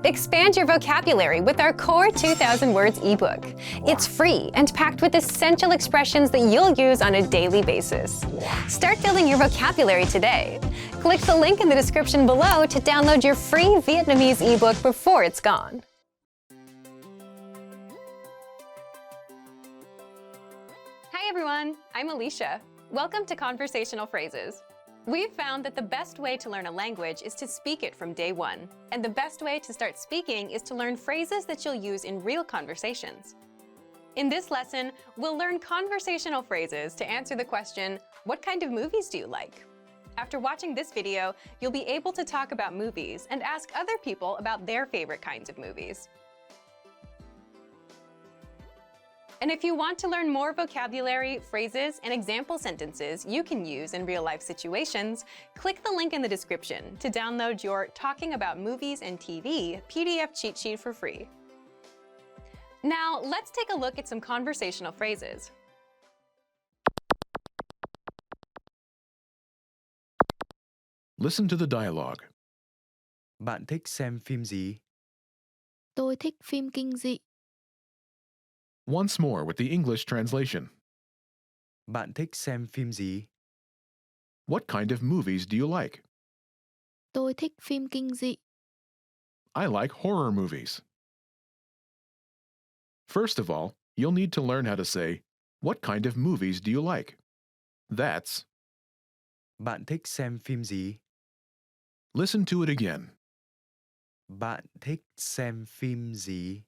Expand your vocabulary with our Core 2000 Words ebook. It's free and packed with essential expressions that you'll use on a daily basis. Start building your vocabulary today. Click the link in the description below to download your free Vietnamese ebook before it's gone. Hi everyone, I'm Alicia. Welcome to Conversational Phrases. We've found that the best way to learn a language is to speak it from day one. And the best way to start speaking is to learn phrases that you'll use in real conversations. In this lesson, we'll learn conversational phrases to answer the question, what kind of movies do you like? After watching this video, you'll be able to talk about movies and ask other people about their favorite kinds of movies. And if you want to learn more vocabulary, phrases, and example sentences you can use in real-life situations, click the link in the description to download your Talking About Movies and TV PDF cheat sheet for free. Now, let's take a look at some conversational phrases. Listen to the dialogue. Bạn thích xem phim gì? Tôi thích phim kinh dị. Once more with the English translation. Bạn thích xem phim gì? What kind of movies do you like? Tôi thích phim kinh dị. I like horror movies. First of all, you'll need to learn how to say, what kind of movies do you like? That's, Bạn thích xem phim gì? listen to it again. Bạn thích xem phim gì?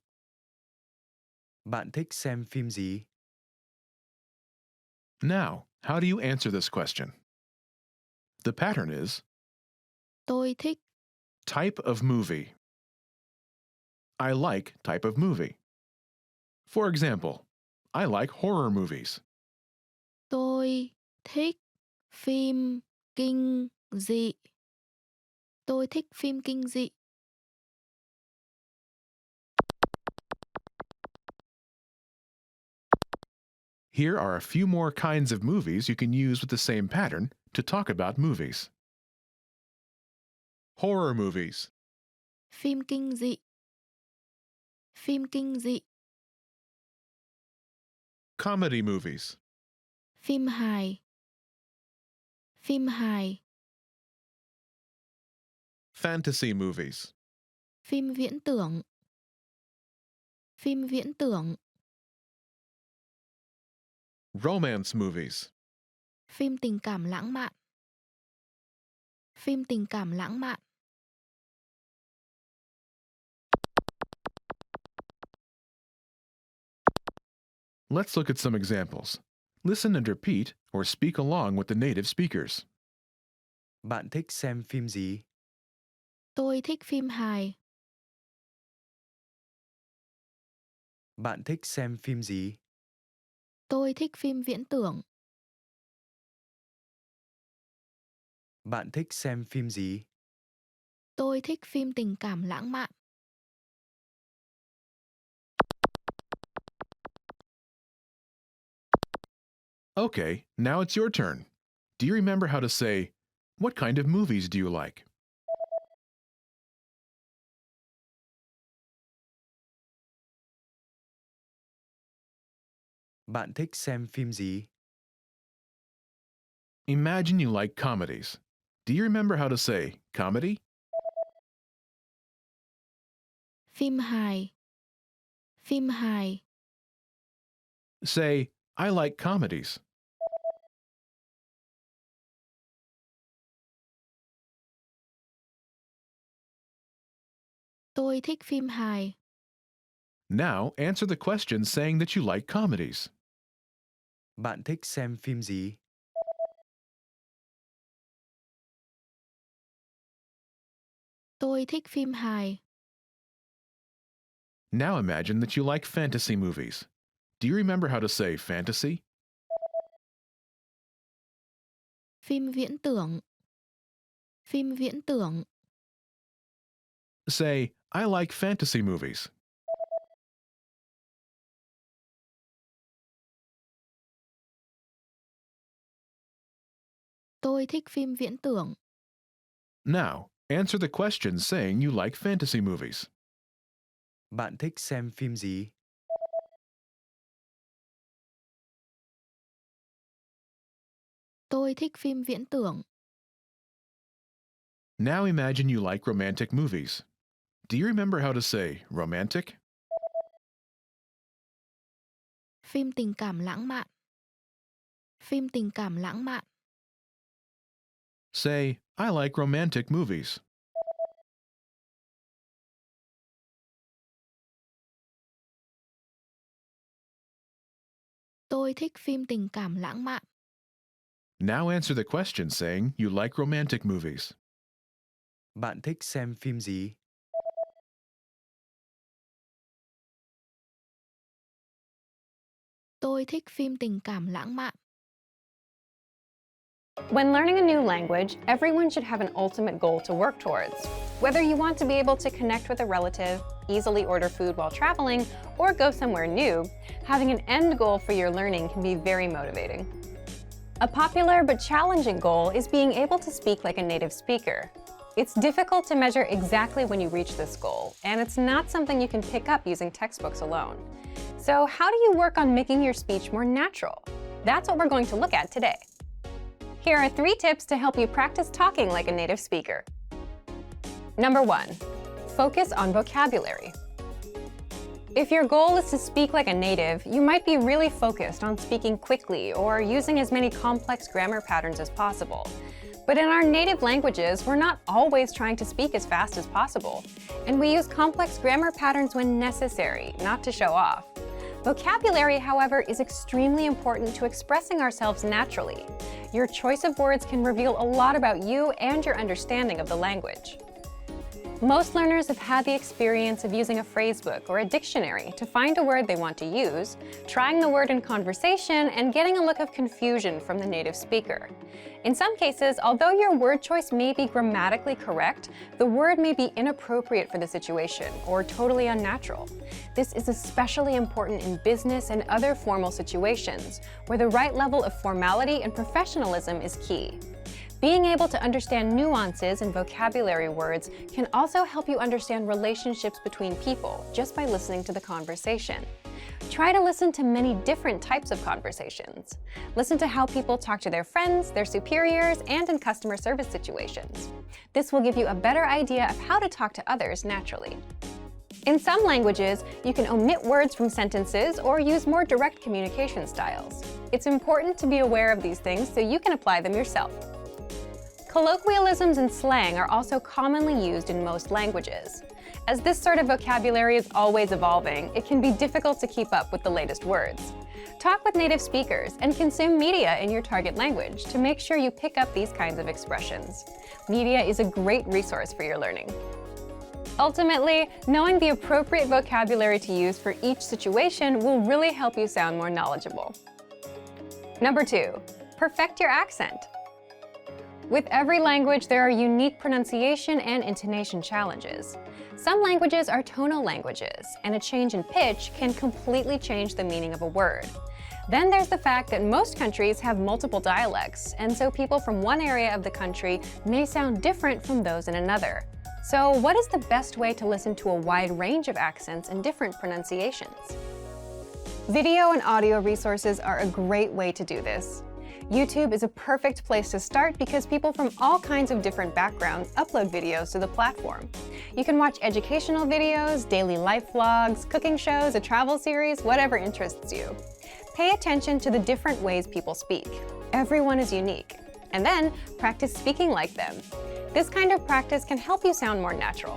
Bạn thích xem phim gì? Now, how do you answer this question? The pattern is Tôi thích. type of movie. I like type of movie. For example, I like horror movies. Tôi thích phim kinh dị. Tôi thích phim kinh dị. Here are a few more kinds of movies you can use with the same pattern to talk about movies. Horror movies, Phim kinh dị. Phim kinh dị. comedy movies, Phim hài. Phim hài. fantasy movies, Phim viễn tưởng. Phim viễn tưởng. romance movies, Phim tình cảm lãng mạn. Phim tình cảm lãng mạn. Let's look at some examples. Listen and repeat or speak along with the native speakers. Bạn thích xem phim gì? Tôi thích phim hài. Bạn thích xem phim gì? Tôi thích phim viễn tưởng. Bạn thích xem phim gì? Tôi thích phim tình cảm lãng mạn. Okay, now it's your turn. Do you remember how to say, what kind of movies do you like? Bạn thích xem phim gì? Imagine you like comedies. Do you remember how to say comedy? Phim hài. Phim hài. Say, I like comedies. Tôi thích phim hài. Now answer the question saying that you like comedies. Bạn thích xem phim gì? Tôi thích phim hài. Now imagine that you like fantasy movies. Do you remember how to say fantasy? Phim viễn tưởng. Phim viễn tưởng. Say, I like fantasy movies. Tôi thích phim viễn tưởng. Now, answer the question saying you like fantasy movies. Bạn thích xem phim gì? Tôi thích phim viễn tưởng. Now imagine you like romantic movies. Do you remember how to say romantic? Phim tình cảm lãng mạn. Phim tình cảm lãng mạn. Say, I like romantic movies. Tôi thích phim tình cảm lãng mạn. Now answer the question saying you like romantic movies. Bạn thích xem phim gì? Tôi thích phim tình cảm lãng mạn. When learning a new language, everyone should have an ultimate goal to work towards. Whether you want to be able to connect with a relative, easily order food while traveling, or go somewhere new, having an end goal for your learning can be very motivating. A popular but challenging goal is being able to speak like a native speaker. It's difficult to measure exactly when you reach this goal, and it's not something you can pick up using textbooks alone. So how do you work on making your speech more natural? That's what we're going to look at today. Here are 3 tips to help you practice talking like a native speaker. Number 1, focus on vocabulary. If your goal is to speak like a native, you might be really focused on speaking quickly or using as many complex grammar patterns as possible. But in our native languages, we're not always trying to speak as fast as possible, and we use complex grammar patterns when necessary, not to show off. Vocabulary, however, is extremely important to expressing ourselves naturally. Your choice of words can reveal a lot about you and your understanding of the language. Most learners have had the experience of using a phrasebook or a dictionary to find a word they want to use, trying the word in conversation, and getting a look of confusion from the native speaker. In some cases, although your word choice may be grammatically correct, the word may be inappropriate for the situation or totally unnatural. This is especially important in business and other formal situations, where the right level of formality and professionalism is key. Being able to understand nuances in vocabulary words can also help you understand relationships between people just by listening to the conversation. Try to listen to many different types of conversations. Listen to how people talk to their friends, their superiors, and in customer service situations. This will give you a better idea of how to talk to others naturally. In some languages, you can omit words from sentences or use more direct communication styles. It's important to be aware of these things so you can apply them yourself. Colloquialisms and slang are also commonly used in most languages. As this sort of vocabulary is always evolving, it can be difficult to keep up with the latest words. Talk with native speakers and consume media in your target language to make sure you pick up these kinds of expressions. Media is a great resource for your learning. Ultimately, knowing the appropriate vocabulary to use for each situation will really help you sound more knowledgeable. Number 2, perfect your accent. With every language, there are unique pronunciation and intonation challenges. Some languages are tonal languages, and a change in pitch can completely change the meaning of a word. Then there's the fact that most countries have multiple dialects, and so people from one area of the country may sound different from those in another. So what is the best way to listen to a wide range of accents and different pronunciations? Video and audio resources are a great way to do this. YouTube is a perfect place to start because people from all kinds of different backgrounds upload videos to the platform. You can watch educational videos, daily life vlogs, cooking shows, a travel series, whatever interests you. Pay attention to the different ways people speak. Everyone is unique. And then practice speaking like them. This kind of practice can help you sound more natural.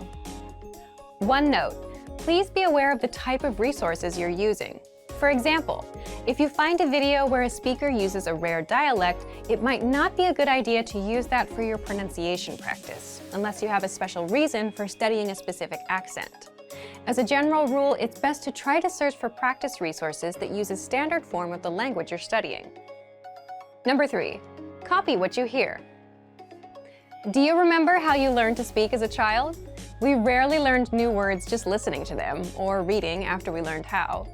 One note, please be aware of the type of resources you're using. For example, if you find a video where a speaker uses a rare dialect, it might not be a good idea to use that for your pronunciation practice, unless you have a special reason for studying a specific accent. As a general rule, it's best to try to search for practice resources that use a standard form of the language you're studying. Number 3, copy what you hear. Do you remember how you learned to speak as a child? We rarely learned new words just listening to them, or reading after we learned how.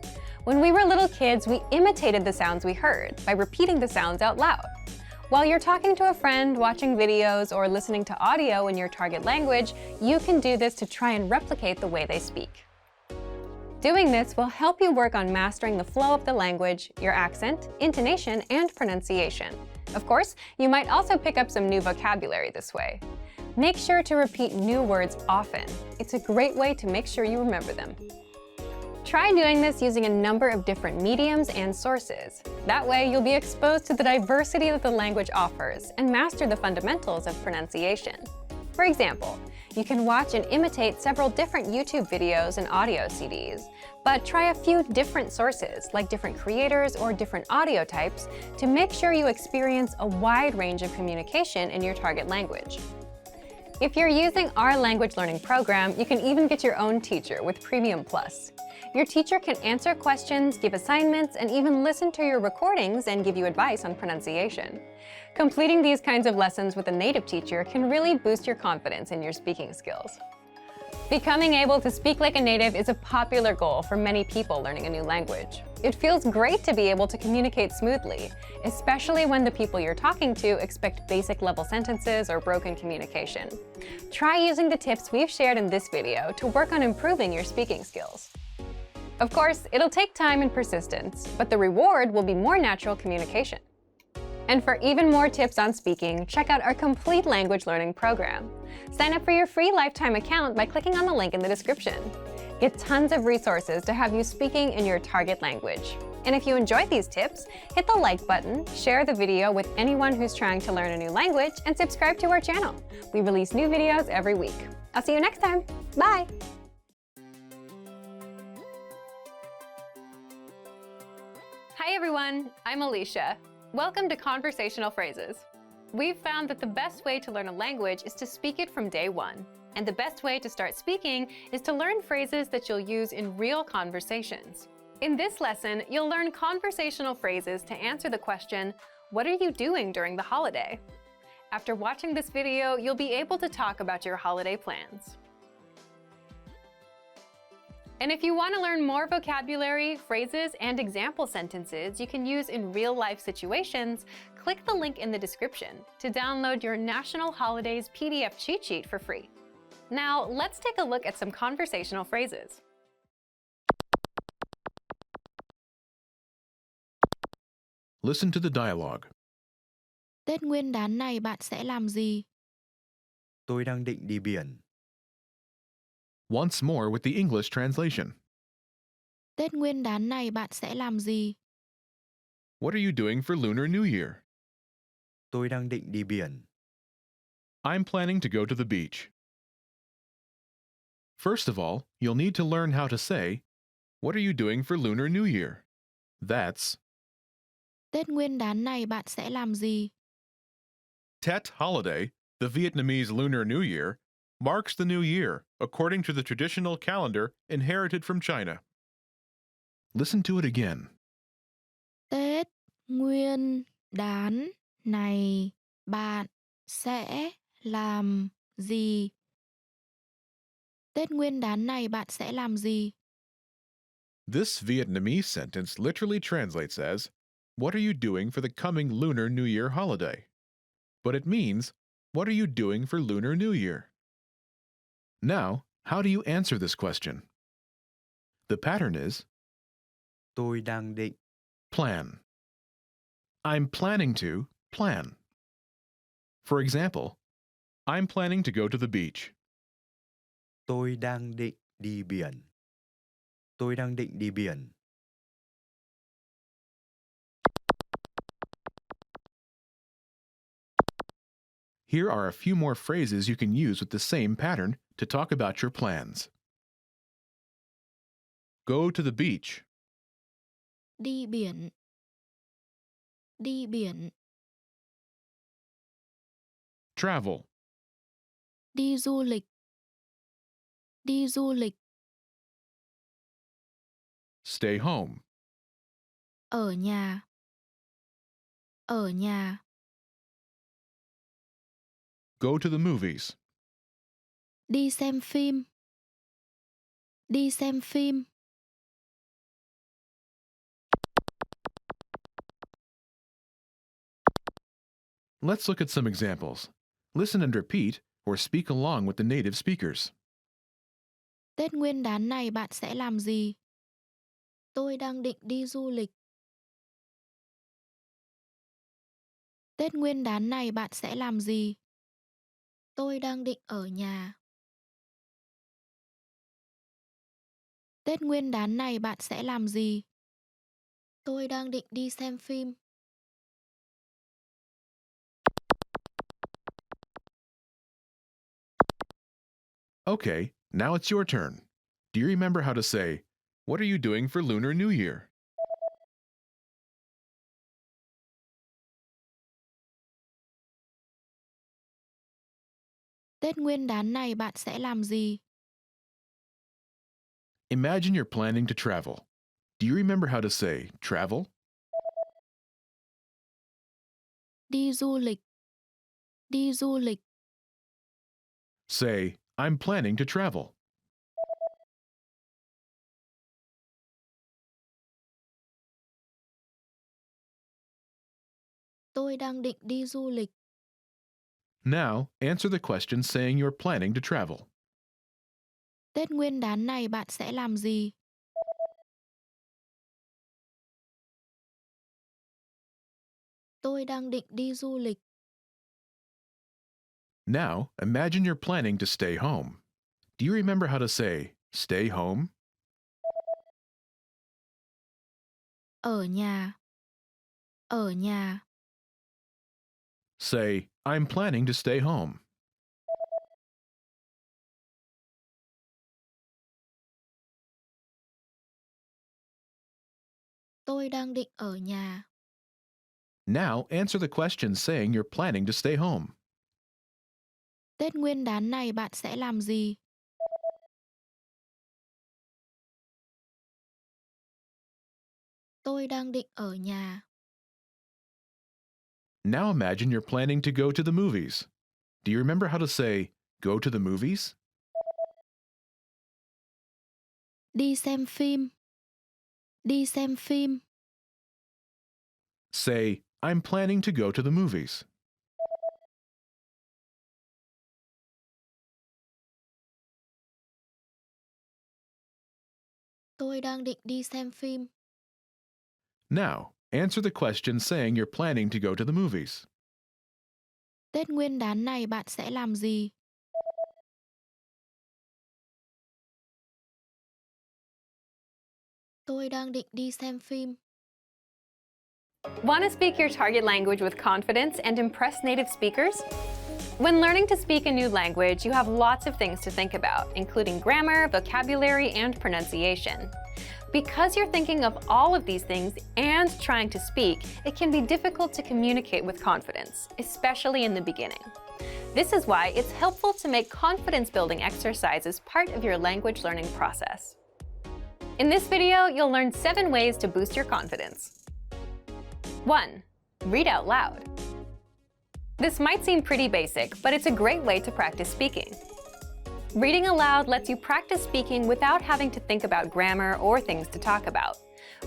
When we were little kids, we imitated the sounds we heard by repeating the sounds out loud. While you're talking to a friend, watching videos, or listening to audio in your target language, you can do this to try and replicate the way they speak. Doing this will help you work on mastering the flow of the language, your accent, intonation, and pronunciation. Of course, you might also pick up some new vocabulary this way. Make sure to repeat new words often. It's a great way to make sure you remember them. Try doing this using a number of different mediums and sources. That way, you'll be exposed to the diversity that the language offers and master the fundamentals of pronunciation. For example, you can watch and imitate several different YouTube videos and audio CDs, but try a few different sources, like different creators or different audio types, to make sure you experience a wide range of communication in your target language. If you're using our language learning program, you can even get your own teacher with Premium Plus. Your teacher can answer questions, give assignments, and even listen to your recordings and give you advice on pronunciation. Completing these kinds of lessons with a native teacher can really boost your confidence in your speaking skills. Becoming able to speak like a native is a popular goal for many people learning a new language. It feels great to be able to communicate smoothly, especially when the people you're talking to expect basic level sentences or broken communication. Try using the tips we've shared in this video to work on improving your speaking skills. Of course, it'll take time and persistence, but the reward will be more natural communication. And for even more tips on speaking, check out our complete language learning program. Sign up for your free lifetime account by clicking on the link in the description. Get tons of resources to have you speaking in your target language. And if you enjoyed these tips, hit the like button, share the video with anyone who's trying to learn a new language, and subscribe to our channel. We release new videos every week. I'll see you next time. Bye! Hi everyone, I'm Alicia. Welcome to Conversational Phrases. We've found that the best way to learn a language is to speak it from day one. And the best way to start speaking is to learn phrases that you'll use in real conversations. In this lesson, you'll learn conversational phrases to answer the question, what are you doing during the holiday? After watching this video, you'll be able to talk about your holiday plans. And if you want to learn more vocabulary, phrases, and example sentences you can use in real-life situations, click the link in the description to download your National Holidays PDF cheat sheet for free. Now, let's take a look at some conversational phrases. Listen to the dialogue. Tết Nguyên đán này bạn sẽ làm gì? Tôi đang định đi biển. Once more with the English translation. Tết Nguyên đán này bạn sẽ làm gì? What are you doing for Lunar New Year? Tôi đang định đi biển. I'm planning to go to the beach. First of all, you'll need to learn how to say, what are you doing for Lunar New Year? That's Tết Nguyên đán này bạn sẽ làm gì? Tet holiday, the Vietnamese Lunar New Year, marks the new year according to the traditional calendar inherited from China. Listen to it again. Tết Nguyên đán này bạn sẽ làm gì? Tết Nguyên đán này bạn sẽ làm gì? This Vietnamese sentence literally translates as, what are you doing for the coming Lunar New Year holiday? But it means, what are you doing for Lunar New Year? Now, how do you answer this question? The pattern is, Tôi đang định. plan. I'm planning to plan. For example, I'm planning to go to the beach. Tôi đang định đi biển. Tôi đang định đi biển. Here are a few more phrases you can use with the same pattern to talk about your plans. Go to the beach. Đi biển. Đi biển. Travel. Đi du lịch. Đi du lịch. Stay home. Ở nhà. Ở nhà. Go to the movies. Đi xem phim. Đi xem phim. Let's look at some examples. Listen and repeat, or speak along with the native speakers. Tết Nguyên đán này bạn sẽ làm gì? Tôi đang định đi du lịch. Tết Nguyên đán này bạn sẽ làm gì? Tôi đang định ở nhà. Tết Nguyên đán này bạn sẽ làm gì? Tôi đang định đi xem phim. Okay, now it's your turn. Do you remember how to say, "What are you doing for Lunar New Year?" Tết Nguyên đán này bạn sẽ làm gì? Imagine you're planning to travel. Do you remember how to say travel? Đi du lịch. Đi du lịch. Say, I'm planning to travel. Tôi đang định đi du lịch. Now, answer the question saying you're planning to travel. Tết Nguyên đán này bạn sẽ làm gì? Tôi đang định đi du lịch. Now, imagine you're planning to stay home. Do you remember how to say stay home? Ở nhà. Ở nhà. Say, I'm planning to stay home. Tôi đang định ở nhà. Now, answer the question saying you're planning to stay home. Tết Nguyên đán này bạn sẽ làm gì? Tôi đang định ở nhà. Now imagine you're planning to go to the movies. Do you remember how to say go to the movies? Đi xem phim. Đi xem phim. Say, I'm planning to go to the movies. Tôi đang định đi xem phim. Now, answer the question saying you're planning to go to the movies. Tết Nguyên đán này bạn sẽ làm gì? Tôi đang định đi xem phim. Want to speak your target language with confidence and impress native speakers? When learning to speak a new language, you have lots of things to think about, including grammar, vocabulary, and pronunciation. Because you're thinking of all of these things and trying to speak, it can be difficult to communicate with confidence, especially in the beginning. This is why it's helpful to make confidence-building exercises part of your language learning process. In this video, you'll learn 7 ways to boost your confidence. 1. Read out loud. This might seem pretty basic, but it's a great way to practice speaking. Reading aloud lets you practice speaking without having to think about grammar or things to talk about.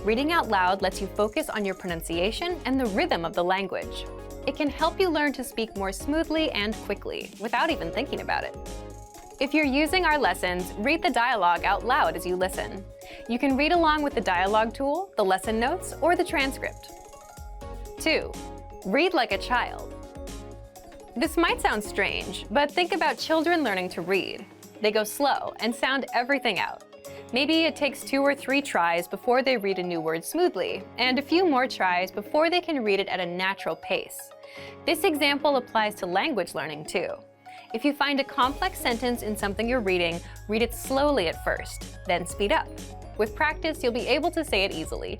Reading out loud lets you focus on your pronunciation and the rhythm of the language. It can help you learn to speak more smoothly and quickly, without even thinking about it. If you're using our lessons, read the dialogue out loud as you listen. You can read along with the dialogue tool, the lesson notes, or the transcript. 2. Read like a child. This might sound strange, but think about children learning to read. They go slow and sound everything out. Maybe it takes 2 or 3 tries before they read a new word smoothly, and a few more tries before they can read it at a natural pace. This example applies to language learning too. If you find a complex sentence in something you're reading, read it slowly at first, then speed up. With practice, you'll be able to say it easily.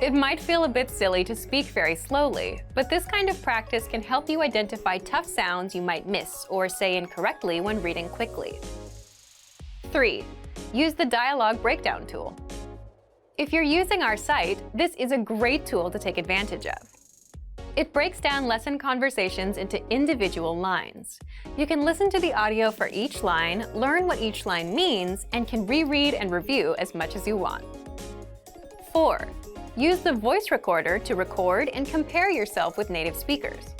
It might feel a bit silly to speak very slowly, but this kind of practice can help you identify tough sounds you might miss or say incorrectly when reading quickly. 3. Use the dialogue breakdown tool. If you're using our site, this is a great tool to take advantage of. It breaks down lesson conversations into individual lines. You can listen to the audio for each line, learn what each line means, and can reread and review as much as you want. 4. Use the voice recorder to record and compare yourself with native speakers.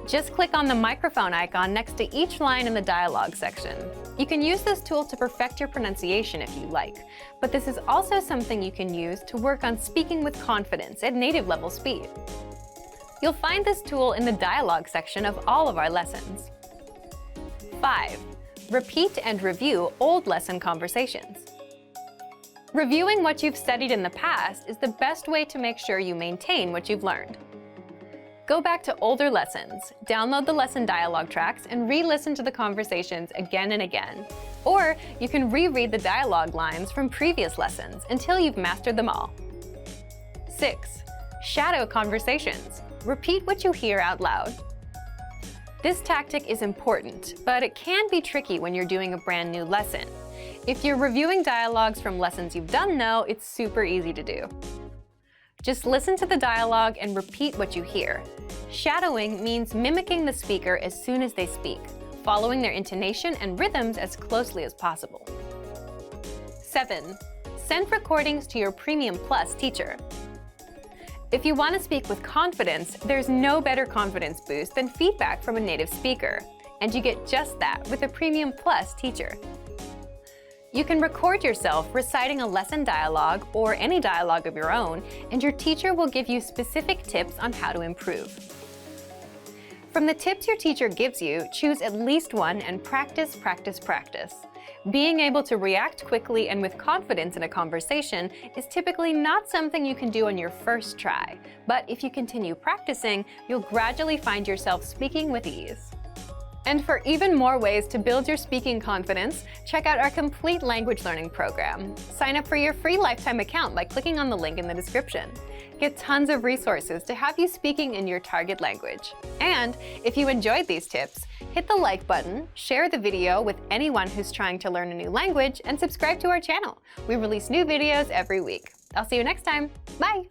Just click on the microphone icon next to each line in the dialogue section. You can use this tool to perfect your pronunciation if you like, but this is also something you can use to work on speaking with confidence at native level speed. You'll find this tool in the dialogue section of all of our lessons. 5. Repeat and review old lesson conversations. Reviewing what you've studied in the past is the best way to make sure you maintain what you've learned. Go back to older lessons, download the lesson dialogue tracks, and re-listen to the conversations again and again. Or you can reread the dialogue lines from previous lessons until you've mastered them all. 6. Shadow conversations. Repeat what you hear out loud. This tactic is important, but it can be tricky when you're doing a brand new lesson. If you're reviewing dialogues from lessons you've done, though, it's super easy to do. Just listen to the dialogue and repeat what you hear. Shadowing means mimicking the speaker as soon as they speak, following their intonation and rhythms as closely as possible. 7. Send recordings to your Premium Plus teacher. If you want to speak with confidence, there's no better confidence boost than feedback from a native speaker, and you get just that with a Premium Plus teacher. You can record yourself reciting a lesson dialogue or any dialogue of your own, and your teacher will give you specific tips on how to improve. From the tips your teacher gives you, choose at least one and practice, practice, practice. Being able to react quickly and with confidence in a conversation is typically not something you can do on your first try, but if you continue practicing, you'll gradually find yourself speaking with ease. And for even more ways to build your speaking confidence, check out our complete language learning program. Sign up for your free lifetime account by clicking on the link in the description. Get tons of resources to have you speaking in your target language. And if you enjoyed these tips, hit the like button, share the video with anyone who's trying to learn a new language, and subscribe to our channel. We release new videos every week. I'll see you next time. Bye!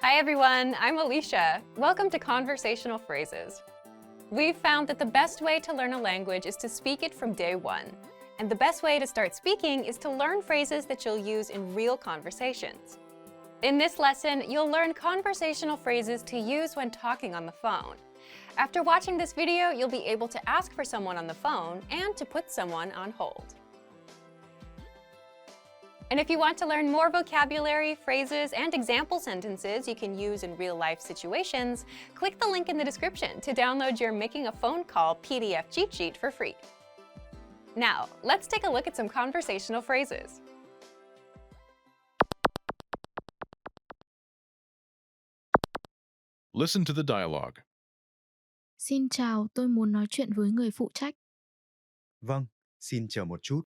Hi everyone, I'm Alicia. Welcome to Conversational Phrases. We've found that the best way to learn a language is to speak it from day one. And the best way to start speaking is to learn phrases that you'll use in real conversations. In this lesson, you'll learn conversational phrases to use when talking on the phone. After watching this video, you'll be able to ask for someone on the phone and to put someone on hold. And if you want to learn more vocabulary, phrases, and example sentences you can use in real-life situations, click the link in the description to download your Making a Phone Call PDF cheat sheet for free. Now, let's take a look at some conversational phrases. Listen to the dialogue. Xin chào, tôi muốn nói chuyện với người phụ trách. Vâng, xin chờ một chút.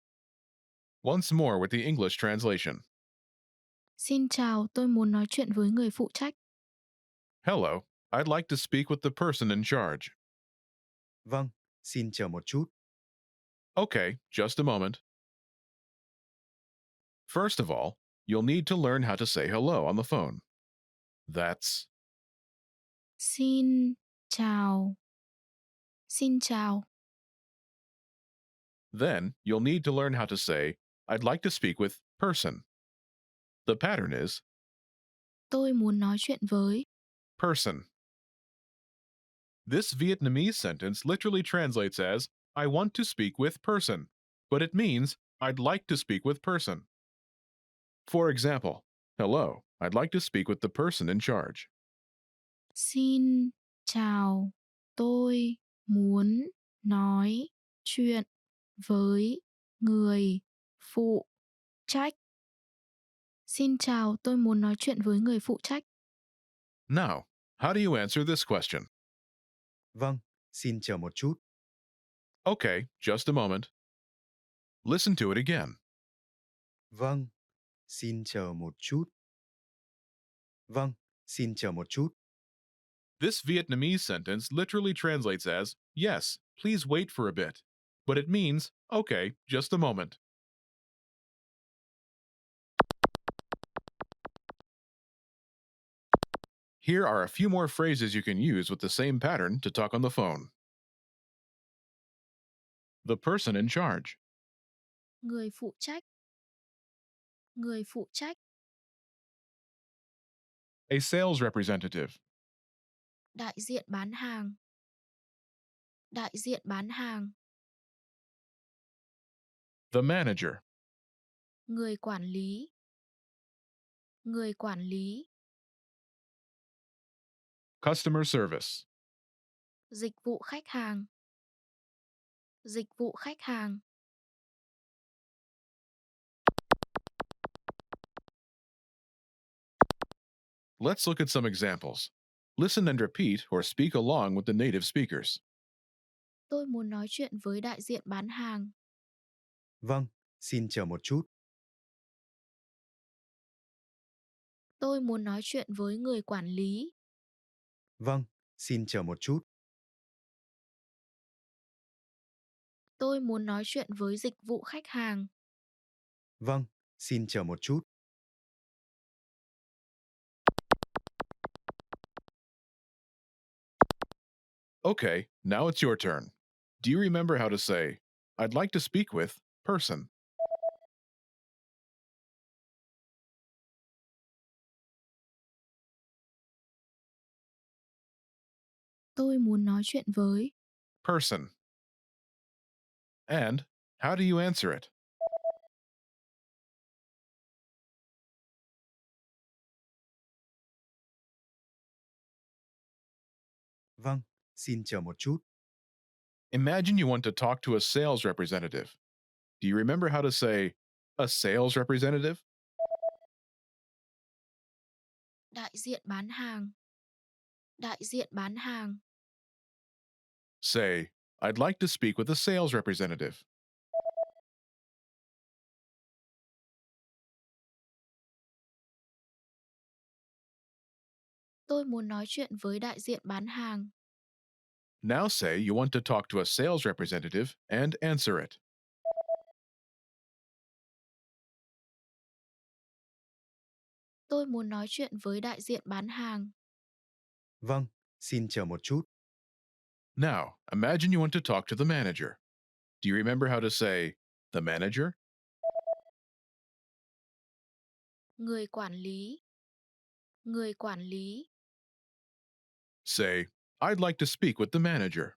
Once more with the English translation. Xin chào, tôi muốn nói chuyện với người phụ trách. Hello, I'd like to speak with the person in charge. Vâng, xin chờ một chút. Okay, just a moment. First of all, you'll need to learn how to say hello on the phone. That's Xin chào. Xin chào. Then you'll need to learn how to say, I'd like to speak with person. The pattern is Tôi muốn nói chuyện với. person. This Vietnamese sentence literally translates as, I want to speak with person, but it means, I'd like to speak with person. For example, hello, I'd like to speak with the person in charge. Xin chào, tôi muốn nói chuyện với người phụ trách. Xin chào, tôi muốn nói chuyện với người phụ trách. Now, how do you answer this question? Vâng, xin chờ một chút. Okay, just a moment. Listen to it again. Vâng, xin chờ một chút. Vâng, xin chờ một chút. This Vietnamese sentence literally translates as, yes, please wait for a bit, but it means, okay, just a moment. Here are a few more phrases you can use with the same pattern to talk on the phone. The person in charge. Người phụ trách. Người phụ trách. A sales representative. Đại diện bán hàng. Đại diện bán hàng. The manager. Người quản lý. Người quản lý. Customer service. Dịch vụ khách hàng. Dịch vụ khách hàng. Let's look at some examples. Listen and repeat or speak along with the native speakers. Tôi muốn nói chuyện với đại diện bán hàng. Vâng, xin chờ một chút. Tôi muốn nói chuyện với người quản lý. Vâng, xin chờ một chút. Tôi muốn nói chuyện với dịch vụ khách hàng. Vâng, xin chờ một chút. Okay, now it's your turn. Do you remember how to say, I'd like to speak with person? Tôi muốn nói chuyện với. Person. And how do you answer it? Vâng, xin chờ một chút. Imagine you want to talk to a sales representative. Do you remember how to say, a sales representative? Đại diện bán hàng. Đại diện bán hàng. Say, I'd like to speak with a sales representative. Tôi muốn nói chuyện với đại diện bán hàng. Now say you want to talk to a sales representative and answer it. Tôi muốn nói chuyện với đại diện bán hàng. Vâng, xin chờ một chút. Now, imagine you want to talk to the manager. Do you remember how to say, the manager? Người quản lý. Người quản lý. Say, I'd like to speak with the manager.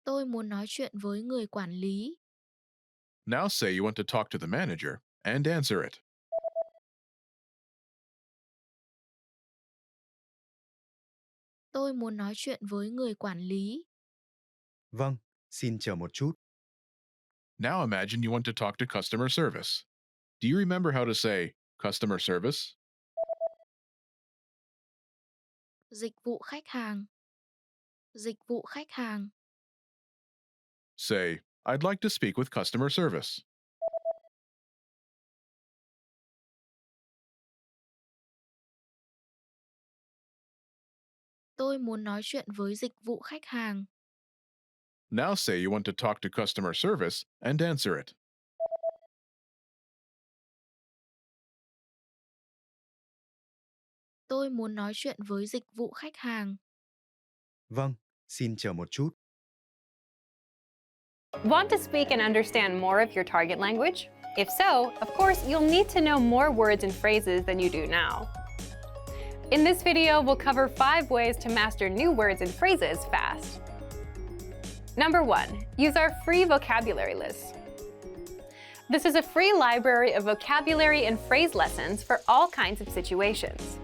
Tôi muốn nói chuyện với người quản lý. Now say you want to talk to the manager and answer it. Tôi muốn nói chuyện với người quản lý. Vâng, xin chờ một chút. Now imagine you want to talk to customer service. Do you remember how to say customer service? Dịch vụ khách hàng. Dịch vụ khách hàng. Say, I'd like to speak with customer service. Tôi muốn nói chuyện với dịch vụ khách hàng. Now say you want to talk to customer service and answer it. Tôi muốn nói chuyện với dịch vụ khách hàng. Vâng, xin chờ một chút. Want to speak and understand more of your target language? If so, of course, you'll need to know more words and phrases than you do now. In this video, we'll cover 5 ways to master new words and phrases fast. Number 1, use our free vocabulary list. This is a free library of vocabulary and phrase lessons for all kinds of situations.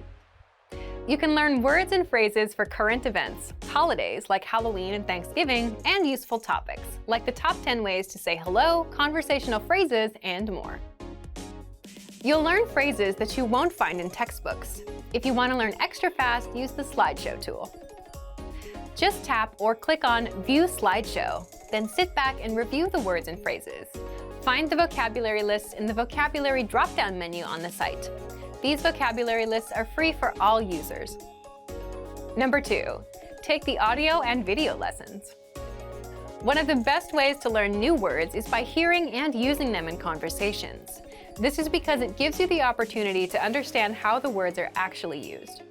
You can learn words and phrases for current events, holidays like Halloween and Thanksgiving, and useful topics, like the top 10 ways to say hello, conversational phrases, and more. You'll learn phrases that you won't find in textbooks. If you want to learn extra fast, use the slideshow tool. Just tap or click on View Slideshow, then sit back and review the words and phrases. Find the vocabulary lists in the vocabulary drop-down menu on the site. These vocabulary lists are free for all users. Number 2, take the audio and video lessons. One of the best ways to learn new words is by hearing and using them in conversations. This is because it gives you the opportunity to understand how the words are actually used.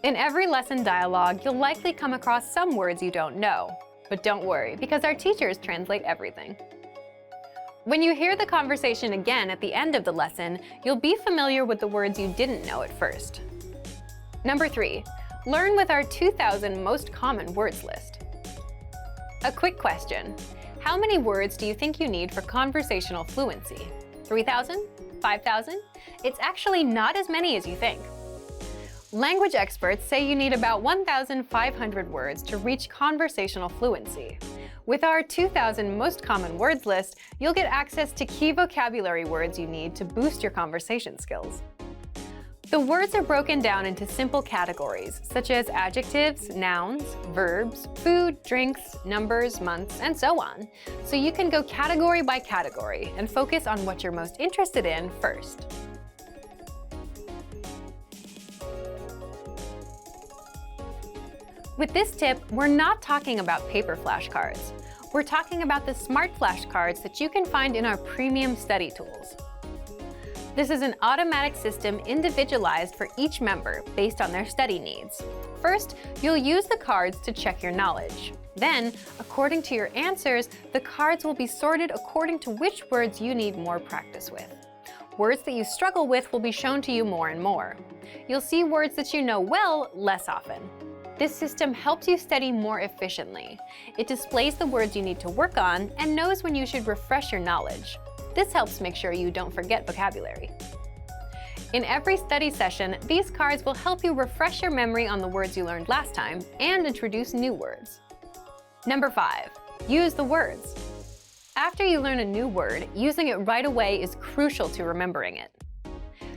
In every lesson dialogue, you'll likely come across some words you don't know. But don't worry, because our teachers translate everything. When you hear the conversation again at the end of the lesson, you'll be familiar with the words you didn't know at first. Number 3, learn with our 2,000 most common words list. A quick question. How many words do you think you need for conversational fluency? 3,000? 5,000? It's actually not as many as you think. Language experts say you need about 1,500 words to reach conversational fluency. With our 2,000 most common words list, you'll get access to key vocabulary words you need to boost your conversation skills. The words are broken down into simple categories, such as adjectives, nouns, verbs, food, drinks, numbers, months, and so on. So you can go category by category and focus on what you're most interested in first. With this tip, we're not talking about paper flashcards. We're talking about the smart flashcards that you can find in our premium study tools. This is an automatic system individualized for each member based on their study needs. First, you'll use the cards to check your knowledge. Then, according to your answers, the cards will be sorted according to which words you need more practice with. Words that you struggle with will be shown to you more and more. You'll see words that you know well less often. This system helps you study more efficiently. It displays the words you need to work on and knows when you should refresh your knowledge. This helps make sure you don't forget vocabulary. In every study session, these cards will help you refresh your memory on the words you learned last time and introduce new words. Number 5, use the words. After you learn a new word, using it right away is crucial to remembering it.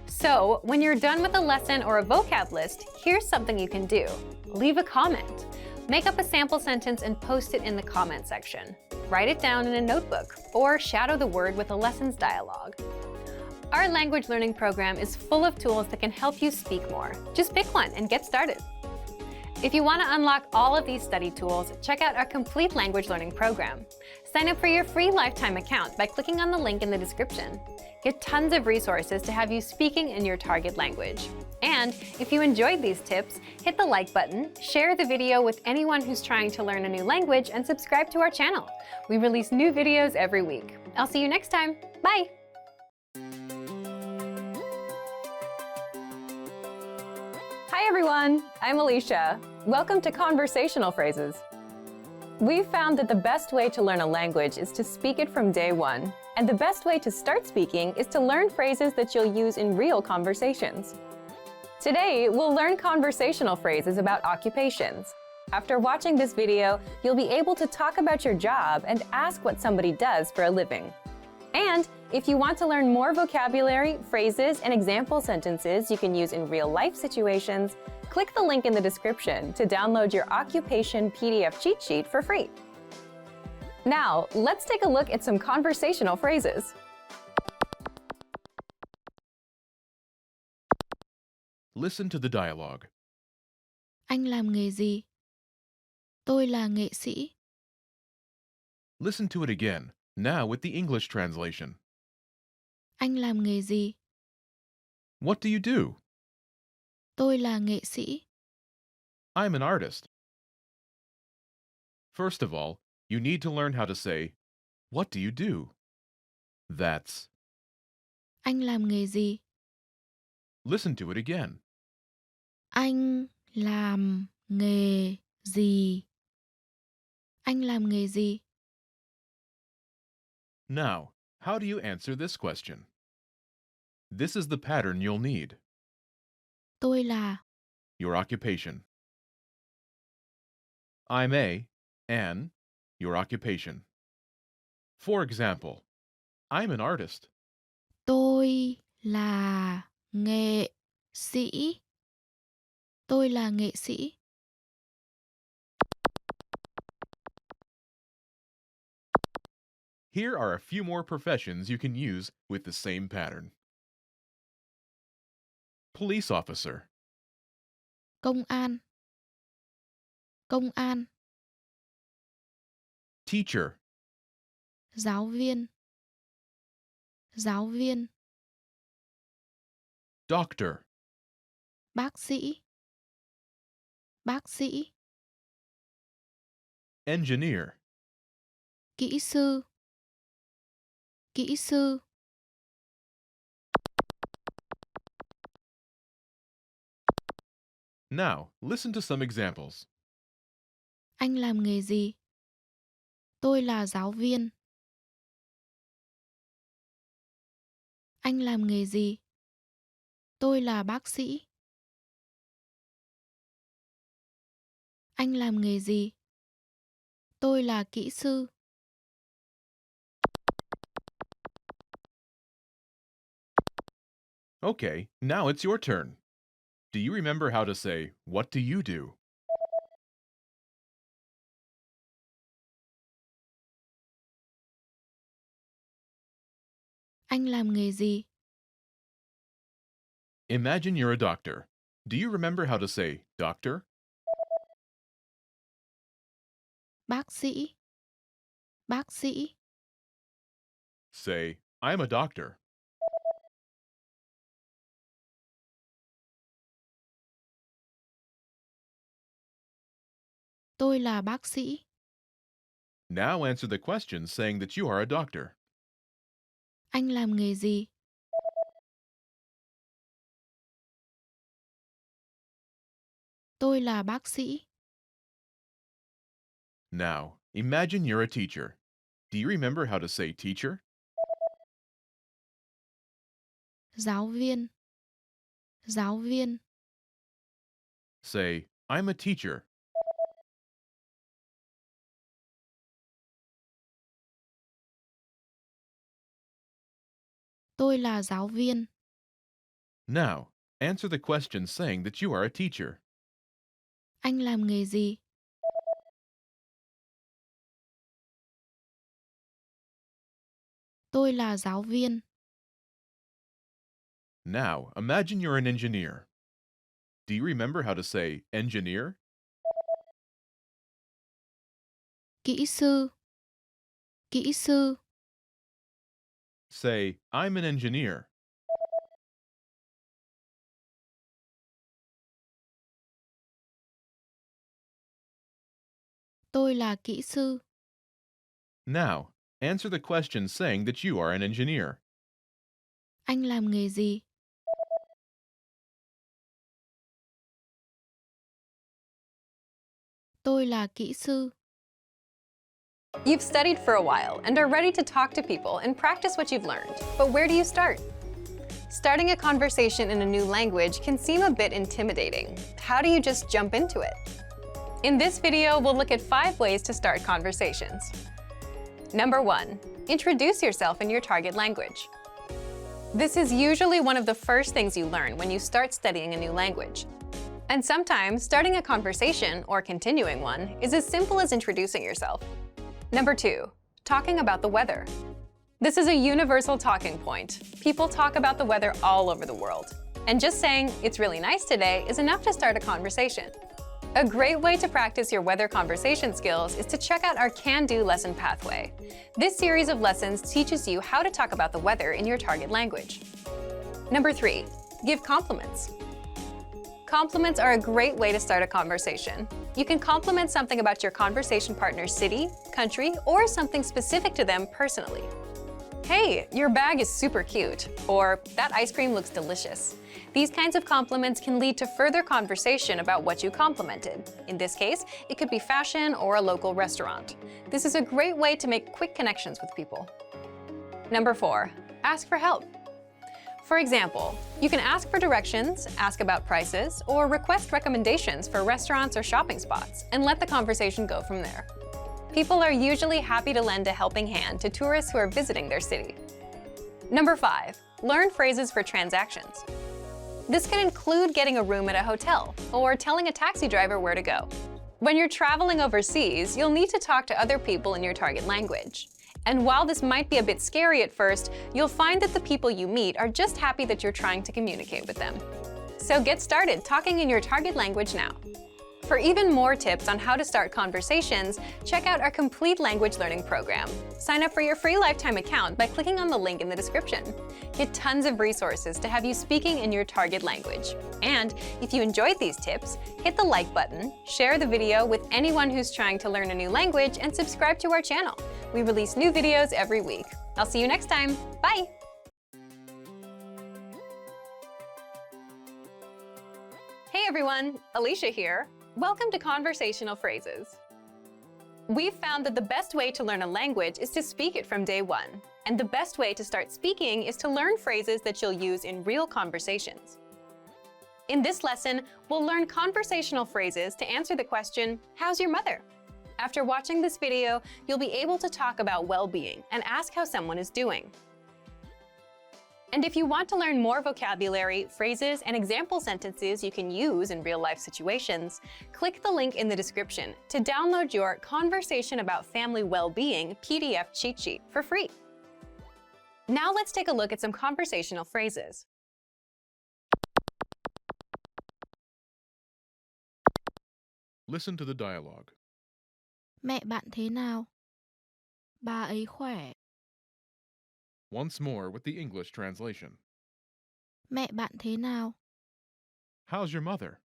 So, when you're done with a lesson or a vocab list, here's something you can do. Leave a comment. Make up a sample sentence and post it in the comment section. Write it down in a notebook, or shadow the word with a lessons dialogue. Our language learning program is full of tools that can help you speak more. Just pick one and get started. If you want to unlock all of these study tools, check out our complete language learning program. Sign up for your free lifetime account by clicking on the link in the description. Get tons of resources to have you speaking in your target language. And if you enjoyed these tips, hit the like button, share the video with anyone who's trying to learn a new language, and subscribe to our channel. We release new videos every week. I'll see you next time. Bye! Hi everyone, I'm Alicia. Welcome to Conversational Phrases. We've found that the best way to learn a language is to speak it from day one. And the best way to start speaking is to learn phrases that you'll use in real conversations. Today, we'll learn conversational phrases about occupations. After watching this video, you'll be able to talk about your job and ask what somebody does for a living. And if you want to learn more vocabulary, phrases, and example sentences you can use in real-life situations, click the link in the description to download your occupation PDF cheat sheet for free. Now, let's take a look at some conversational phrases. Listen to the dialogue. Anh làm nghề gì? Tôi là nghệ sĩ. Listen to it again, now with the English translation. Anh làm nghề gì? What do you do? Tôi là nghệ sĩ. I'm an artist. First of all, you need to learn how to say, what do you do? That's. Anh làm nghề gì? Listen to it again. Anh làm nghề gì? Anh làm nghề gì? Now, how do you answer this question? This is the pattern you'll need. Tôi là. Your occupation. I'm an, your occupation. For example, I'm an artist. Tôi là nghệ sĩ. Tôi là nghệ sĩ. Here are a few more professions you can use with the same pattern. Police officer, Công an. Công an. teacher, Giáo viên. Giáo viên. doctor, Bác sĩ. Bác sĩ. engineer, Kỹ sư. Kỹ sư. Now, listen to some examples. Anh làm nghề gì? Tôi là giáo viên. Anh làm nghề gì? Tôi là bác sĩ. Anh làm nghề gì? Tôi là kỹ sư. Okay, now it's your turn. Do you remember how to say, "What do you do?" Anh làm nghề gì? Imagine you're a doctor. Do you remember how to say, "Doctor"? Bác sĩ. Bác sĩ. Say, "I'm a doctor." Tôi là bác sĩ. Now answer the question saying that you are a doctor. Anh làm nghề gì? Tôi là bác sĩ. Now, imagine you're a teacher. Do you remember how to say teacher? Giáo viên. Giáo viên. Say, "I'm a teacher." Tôi là giáo viên. Now, answer the question saying that you are a teacher. Anh làm nghề gì? Tôi là giáo viên. Now, imagine you're an engineer. Do you remember how to say engineer? Kỹ sư. Kỹ sư. Say, "I'm an engineer." Tôi là kỹ sư. Now, answer the question saying that you are an engineer. Anh làm nghề gì? Tôi là kỹ sư. You've studied for a while and are ready to talk to people and practice what you've learned. But where do you start? Starting a conversation in a new language can seem a bit intimidating. How do you just jump into it? In this video, we'll look at 5 ways to start conversations. Number 1, introduce yourself in your target language. This is usually one of the first things you learn when you start studying a new language. And sometimes, starting a conversation, or continuing one, is as simple as introducing yourself. Number 2, talking about the weather. This is a universal talking point. People talk about the weather all over the world. And just saying, "It's really nice today," is enough to start a conversation. A great way to practice your weather conversation skills is to check out our Can-Do lesson pathway. This series of lessons teaches you how to talk about the weather in your target language. Number 3, give compliments. Compliments are a great way to start a conversation. You can compliment something about your conversation partner's city, country, or something specific to them personally. "Hey, your bag is super cute," or "That ice cream looks delicious." These kinds of compliments can lead to further conversation about what you complimented. In this case, it could be fashion or a local restaurant. This is a great way to make quick connections with people. Number 4, ask for help. For example, you can ask for directions, ask about prices, or request recommendations for restaurants or shopping spots, and let the conversation go from there. People are usually happy to lend a helping hand to tourists who are visiting their city. Number 5, learn phrases for transactions. This can include getting a room at a hotel or telling a taxi driver where to go. When you're traveling overseas, you'll need to talk to other people in your target language. And while this might be a bit scary at first, you'll find that the people you meet are just happy that you're trying to communicate with them. So get started talking in your target language now. For even more tips on how to start conversations, check out our complete language learning program. Sign up for your free lifetime account by clicking on the link in the description. Get tons of resources to have you speaking in your target language. And if you enjoyed these tips, hit the like button, share the video with anyone who's trying to learn a new language, and subscribe to our channel. We release new videos every week. I'll see you next time. Bye! Hey everyone, Alicia here. Welcome to Conversational Phrases. We've found that the best way to learn a language is to speak it from day one. And the best way to start speaking is to learn phrases that you'll use in real conversations. In this lesson, we'll learn conversational phrases to answer the question, how's your mother? After watching this video, you'll be able to talk about well-being and ask how someone is doing. And if you want to learn more vocabulary, phrases, and example sentences you can use in real-life situations, click the link in the description to download your Conversation About Family Well-Being PDF cheat sheet for free. Now let's take a look at some conversational phrases. Listen to the dialogue. Mẹ bạn thế nào? Bà ấy khỏe. Once more with the English translation. Mẹ bạn thế nào? How's your mother?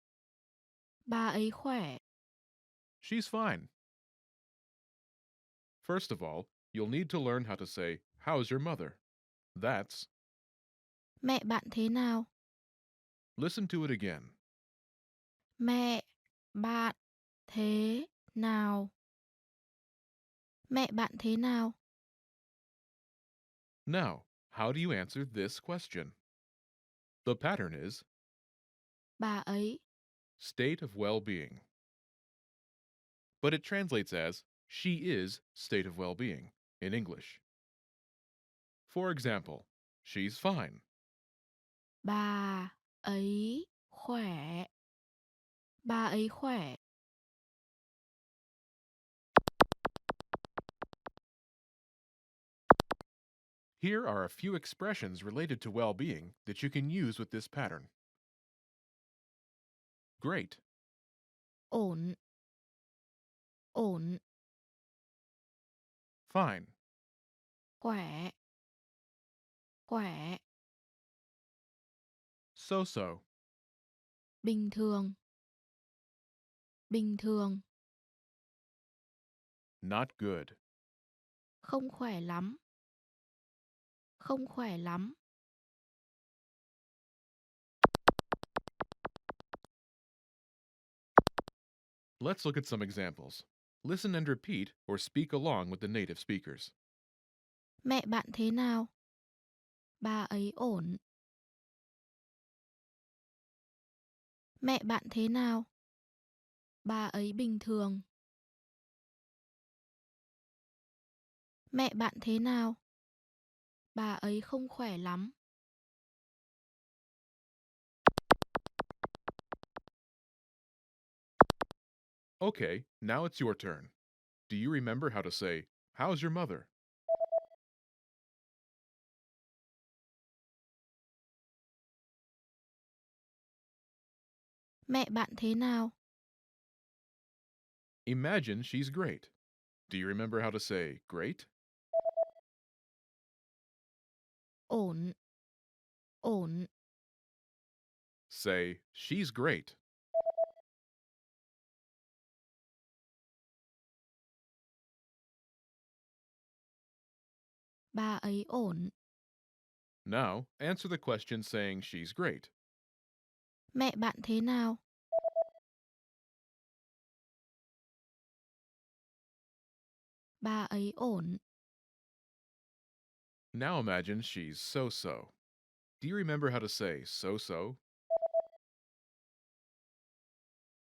Bà ấy khỏe. She's fine. First of all, you'll need to learn how to say, how's your mother? That's, Mẹ bạn thế nào? listen to it again. Mẹ bạn thế nào? Mẹ bạn thế nào? Now, how do you answer this question? The pattern is Bà ấy. state of well-being. But it translates as she is state of well-being in English. For example, she's fine. Bà ấy khỏe. Bà ấy khỏe. Here are a few expressions related to well-being that you can use with this pattern. Great, Ổn. Ổn. fine, Khỏe. Khỏe. so-so, Bình thường. Bình thường. not good, Không khỏe lắm. Không khỏe lắm. Let's look at some examples. Listen and repeat or speak along with the native speakers. Mẹ bạn thế nào? Bà ấy ổn. Mẹ bạn thế nào? Bà ấy bình thường. Mẹ bạn thế nào? Bà ấy không khỏe lắm. Okay, now it's your turn. Do you remember how to say, how's your mother? Mẹ bạn thế nào? Imagine she's great. Do you remember how to say, great? Ổn. Ổn. Say, she's great. Bà ấy ổn. Now, answer the question saying she's great. Mẹ bạn thế nào? Bà ấy ổn. Now imagine she's so-so. Do you remember how to say so-so?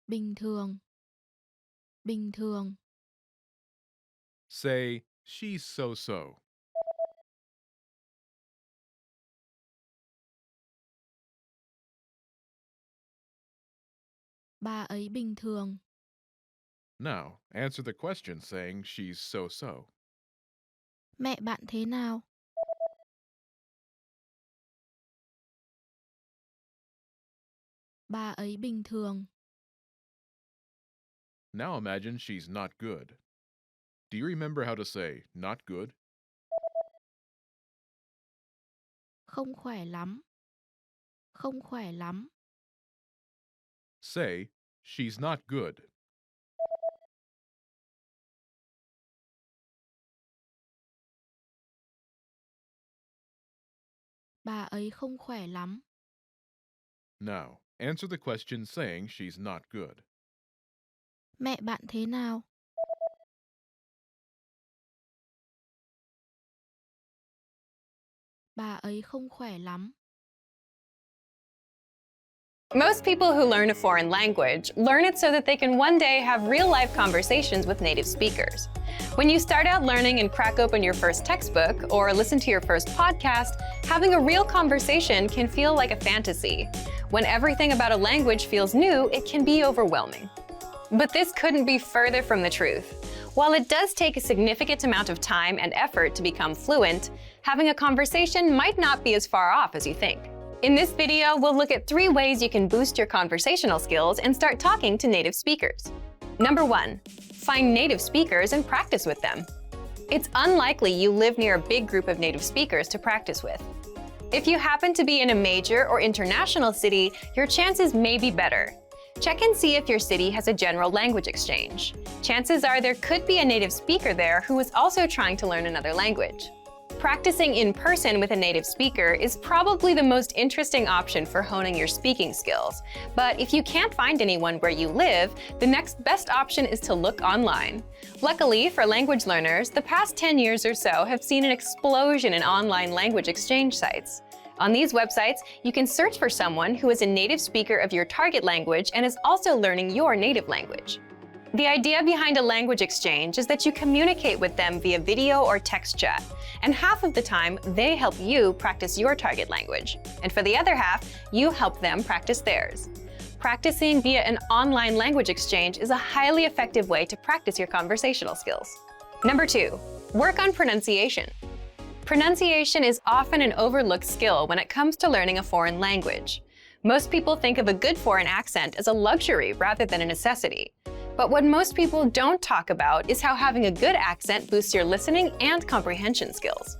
Bình thường. Bình thường. Say, she's so-so. Bà ấy bình thường. Now, answer the question saying she's so-so. Mẹ bạn thế nào? Bà ấy bình thường. Now imagine she's not good. Do you remember how to say not good? Không khỏe lắm. Không khỏe lắm. Say, she's not good. Bà ấy không khỏe lắm. Now, answer the question saying she's not good. Mẹ bạn thế nào? Bà ấy không khỏe lắm. Most people who learn a foreign language learn it so that they can one day have real-life conversations with native speakers. When you start out learning and crack open your first textbook or listen to your first podcast, having a real conversation can feel like a fantasy. When everything about a language feels new, it can be overwhelming. But this couldn't be further from the truth. While it does take a significant amount of time and effort to become fluent, having a conversation might not be as far off as you think. In this video, we'll look at 3 ways you can boost your conversational skills and start talking to native speakers. Number 1, find native speakers and practice with them. It's unlikely you live near a big group of native speakers to practice with. If you happen to be in a major or international city, your chances may be better. Check and see if your city has a general language exchange. Chances are there could be a native speaker there who is also trying to learn another language. Practicing in person with a native speaker is probably the most interesting option for honing your speaking skills. But if you can't find anyone where you live, the next best option is to look online. Luckily for language learners, the past 10 years or so have seen an explosion in online language exchange sites. On these websites, you can search for someone who is a native speaker of your target language and is also learning your native language. The idea behind a language exchange is that you communicate with them via video or text chat, and half of the time, they help you practice your target language. And for the other half, you help them practice theirs. Practicing via an online language exchange is a highly effective way to practice your conversational skills. Number 2, work on pronunciation. Pronunciation is often an overlooked skill when it comes to learning a foreign language. Most people think of a good foreign accent as a luxury rather than a necessity. But what most people don't talk about is how having a good accent boosts your listening and comprehension skills.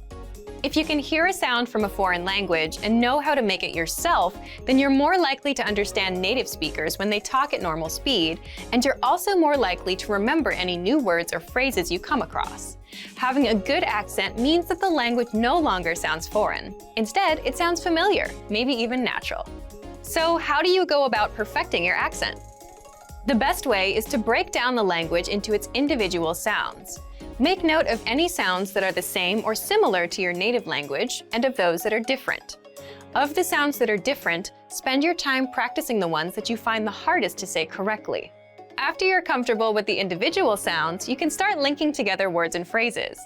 If you can hear a sound from a foreign language and know how to make it yourself, then you're more likely to understand native speakers when they talk at normal speed, and you're also more likely to remember any new words or phrases you come across. Having a good accent means that the language no longer sounds foreign. Instead, it sounds familiar, maybe even natural. So how do you go about perfecting your accent? The best way is to break down the language into its individual sounds. Make note of any sounds that are the same or similar to your native language and of those that are different. Of the sounds that are different, spend your time practicing the ones that you find the hardest to say correctly. After you're comfortable with the individual sounds, you can start linking together words and phrases.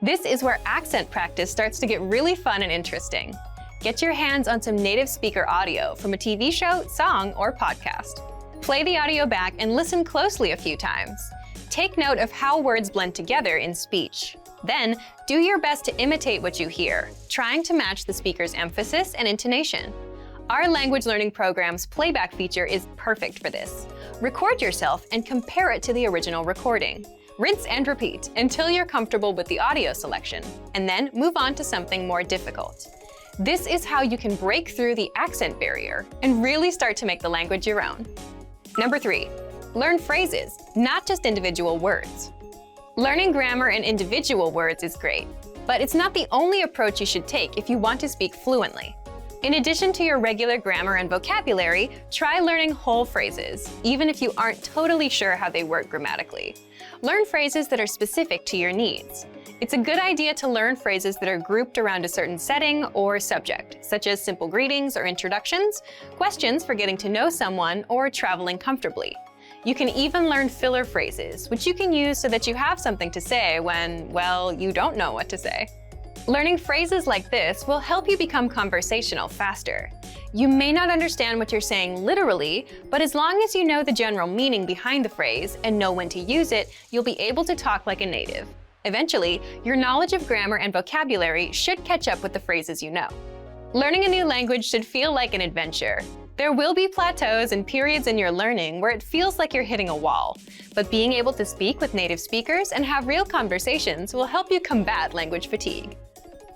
This is where accent practice starts to get really fun and interesting. Get your hands on some native speaker audio from a TV show, song, or podcast. Play the audio back and listen closely a few times. Take note of how words blend together in speech. Then, do your best to imitate what you hear, trying to match the speaker's emphasis and intonation. Our language learning program's playback feature is perfect for this. Record yourself and compare it to the original recording. Rinse and repeat until you're comfortable with the audio selection, and then move on to something more difficult. This is how you can break through the accent barrier and really start to make the language your own. Number 3, learn phrases, not just individual words. Learning grammar and individual words is great, but it's not the only approach you should take if you want to speak fluently. In addition to your regular grammar and vocabulary, try learning whole phrases, even if you aren't totally sure how they work grammatically. Learn phrases that are specific to your needs. It's a good idea to learn phrases that are grouped around a certain setting or subject, such as simple greetings or introductions, questions for getting to know someone, or traveling comfortably. You can even learn filler phrases, which you can use so that you have something to say when, well, you don't know what to say. Learning phrases like this will help you become conversational faster. You may not understand what you're saying literally, but as long as you know the general meaning behind the phrase and know when to use it, you'll be able to talk like a native. Eventually, your knowledge of grammar and vocabulary should catch up with the phrases you know. Learning a new language should feel like an adventure. There will be plateaus and periods in your learning where it feels like you're hitting a wall, but being able to speak with native speakers and have real conversations will help you combat language fatigue.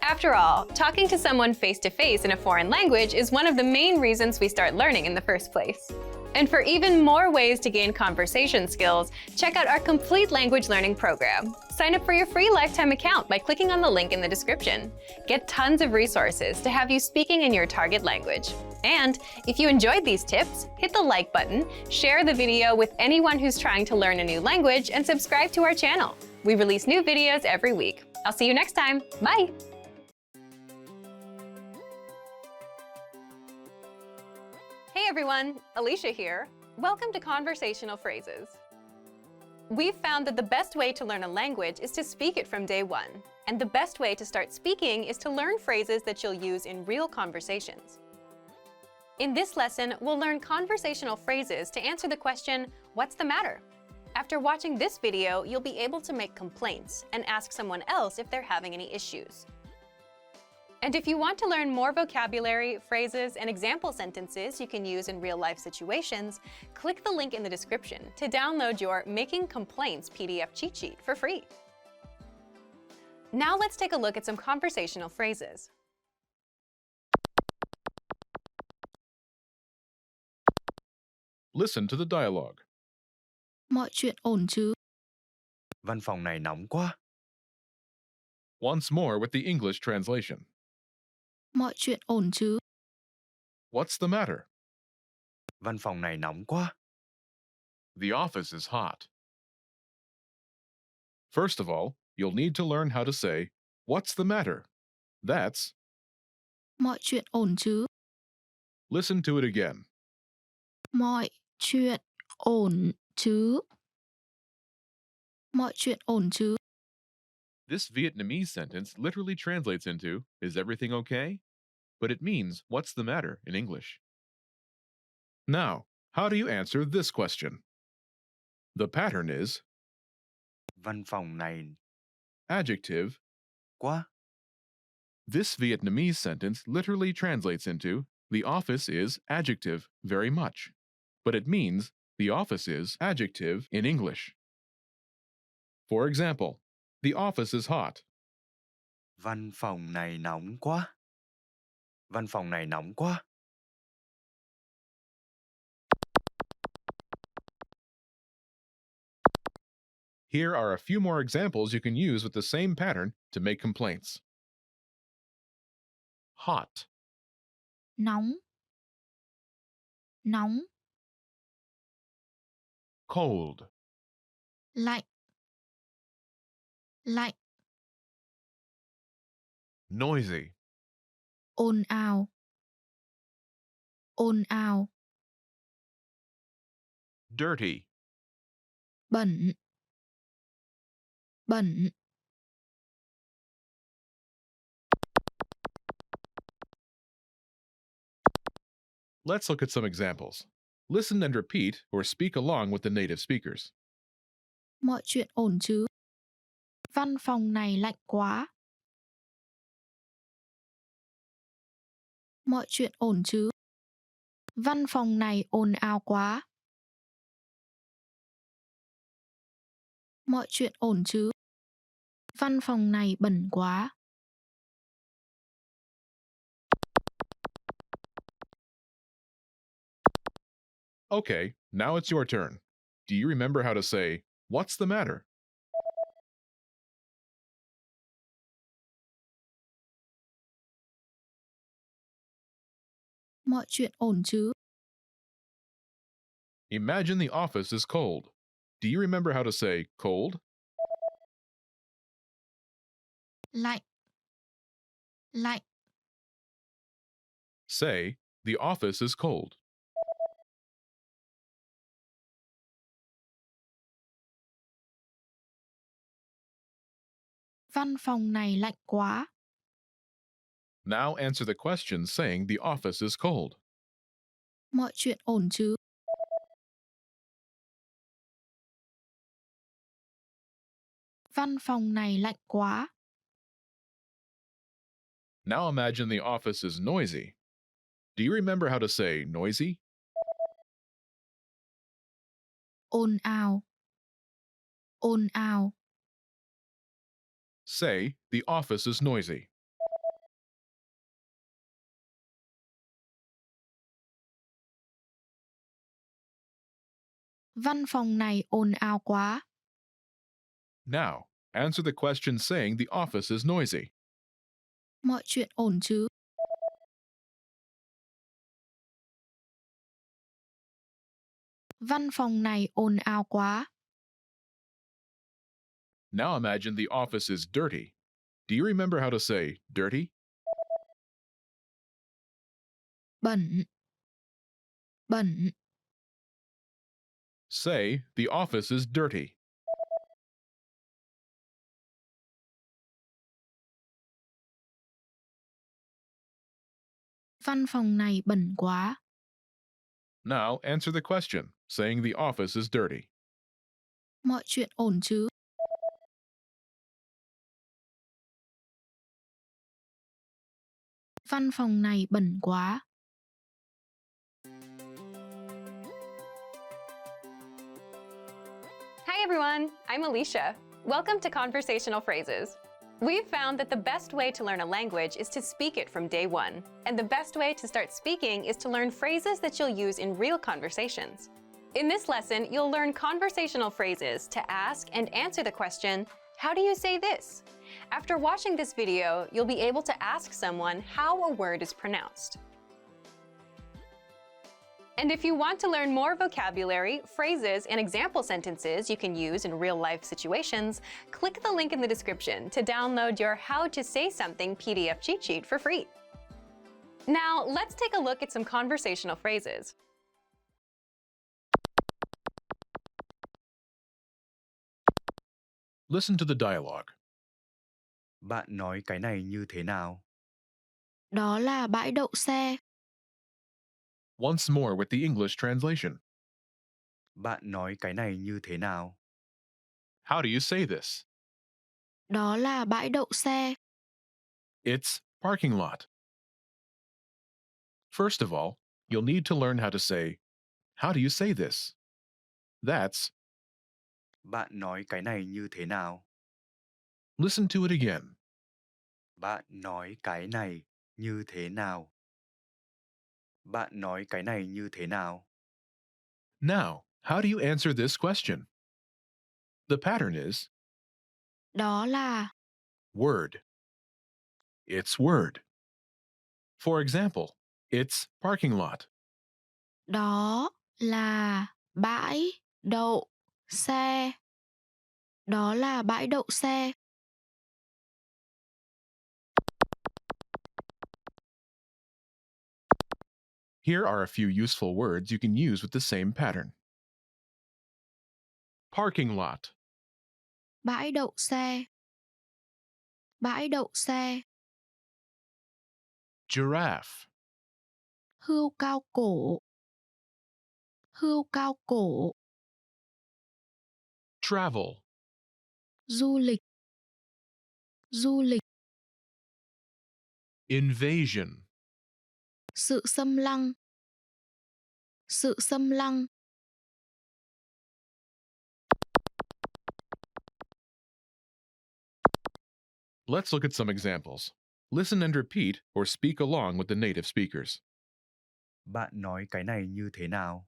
After all, talking to someone face-to-face in a foreign language is one of the main reasons we start learning in the first place. And for even more ways to gain conversation skills, check out our complete language learning program. Sign up for your free lifetime account by clicking on the link in the description. Get tons of resources to have you speaking in your target language. And if you enjoyed these tips, hit the like button, share the video with anyone who's trying to learn a new language, and subscribe to our channel. We release new videos every week. I'll see you next time. Bye! Hey everyone, Alicia here. Welcome to Conversational Phrases. We've found that the best way to learn a language is to speak it from day one. And the best way to start speaking is to learn phrases that you'll use in real conversations. In this lesson, we'll learn conversational phrases to answer the question, what's the matter? After watching this video, you'll be able to make complaints and ask someone else if they're having any issues. And if you want to learn more vocabulary, phrases, and example sentences you can use in real-life situations, click the link in the description to download your Making Complaints PDF cheat sheet for free. Now let's take a look at some conversational phrases. Listen to the dialogue. Mọi chuyện ổn chứ? Văn phòng này nóng quá. Once more with the English translation. Mọi chuyện ổn chứ? What's the matter? Văn phòng này nóng quá. The office is hot. First of all, you'll need to learn how to say, what's the matter? That's, Mọi chuyện ổn chứ? listen to it again. Mọi chuyện ổn chứ? Mọi chuyện ổn chứ? This Vietnamese sentence literally translates into, is everything okay? But it means, what's the matter in English. Now, how do you answer this question? The pattern is Văn phòng này adjective. quá. This Vietnamese sentence literally translates into, the office is adjective very much. But it means, the office is adjective in English. For example, the office is hot. Văn phòng này nóng quá. Văn phòng này nóng quá. Here are a few more examples you can use with the same pattern to make complaints. Hot, Nóng. Nóng. cold, Lạnh. Lạnh. noisy, Ồn ào. Ồn ào. dirty, Bẩn. Bẩn. Let's look at some examples. Listen and repeat or speak along with the native speakers. Mọi chuyện ổn chứ? Văn phòng này lạnh quá. Mọi chuyện ổn chứ? Văn phòng này ồn ào quá. Mọi chuyện ổn chứ? Văn phòng này bẩn quá. Okay, now it's your turn. Do you remember how to say, what's the matter? Mọi chuyện ổn chứ? Imagine the office is cold. Do you remember how to say cold? Lạnh. Lạnh. Say, the office is cold. Văn phòng này lạnh quá. Now answer the question saying the office is cold. Mọi chuyện ổn chứ? Văn phòng này lạnh quá. Now imagine the office is noisy. Do you remember how to say noisy? Ồn ào. Ồn ào. Say, the office is noisy. Văn phòng này ồn ào quá. Now, answer the question saying the office is noisy. Mọi chuyện ổn chứ? Văn phòng này ồn ào quá. Now imagine the office is dirty. Do you remember how to say dirty? Bẩn. Bẩn. Say the office is dirty. Văn phòng này bẩn quá. Now answer the question saying the office is dirty. Mọi chuyện ổn chứ? Văn phòng này bẩn quá. Hi everyone, I'm Alicia. Welcome to Conversational Phrases. We've found that the best way to learn a language is to speak it from day one. And the best way to start speaking is to learn phrases that you'll use in real conversations. In this lesson, you'll learn conversational phrases to ask and answer the question, how do you say this? After watching this video, you'll be able to ask someone how a word is pronounced. And if you want to learn more vocabulary, phrases, and example sentences you can use in real-life situations, click the link in the description to download your How to Say Something PDF cheat sheet for free. Now, let's take a look at some conversational phrases. Listen to the dialogue. Bạn nói cái này như thế nào? Đó là bãi đậu xe. Once more with the English translation. Bạn nói cái này như thế nào? How do you say this? Đó là bãi đậu xe. It's parking lot. First of all, you'll need to learn how to say, how do you say this? That's, Bạn nói cái này như thế nào? listen to it again. Bạn nói cái này như thế nào? Bạn nói cái này như thế nào? Now, how do you answer this question? The pattern is Đó là. word. It's word. For example, it's parking lot. Đó là bãi đậu xe. Đó là bãi đậu xe. Here are a few useful words you can use with the same pattern. Parking lot, Bãi đậu xe. Bãi đậu xe. giraffe, Hươu cao cổ. Hươu cao cổ. travel, Du lịch. Du lịch. invasion, Sự xâm lăng. Sự xâm lăng. Let's look at some examples. Listen and repeat or speak along with the native speakers. Bạn nói cái này như thế nào?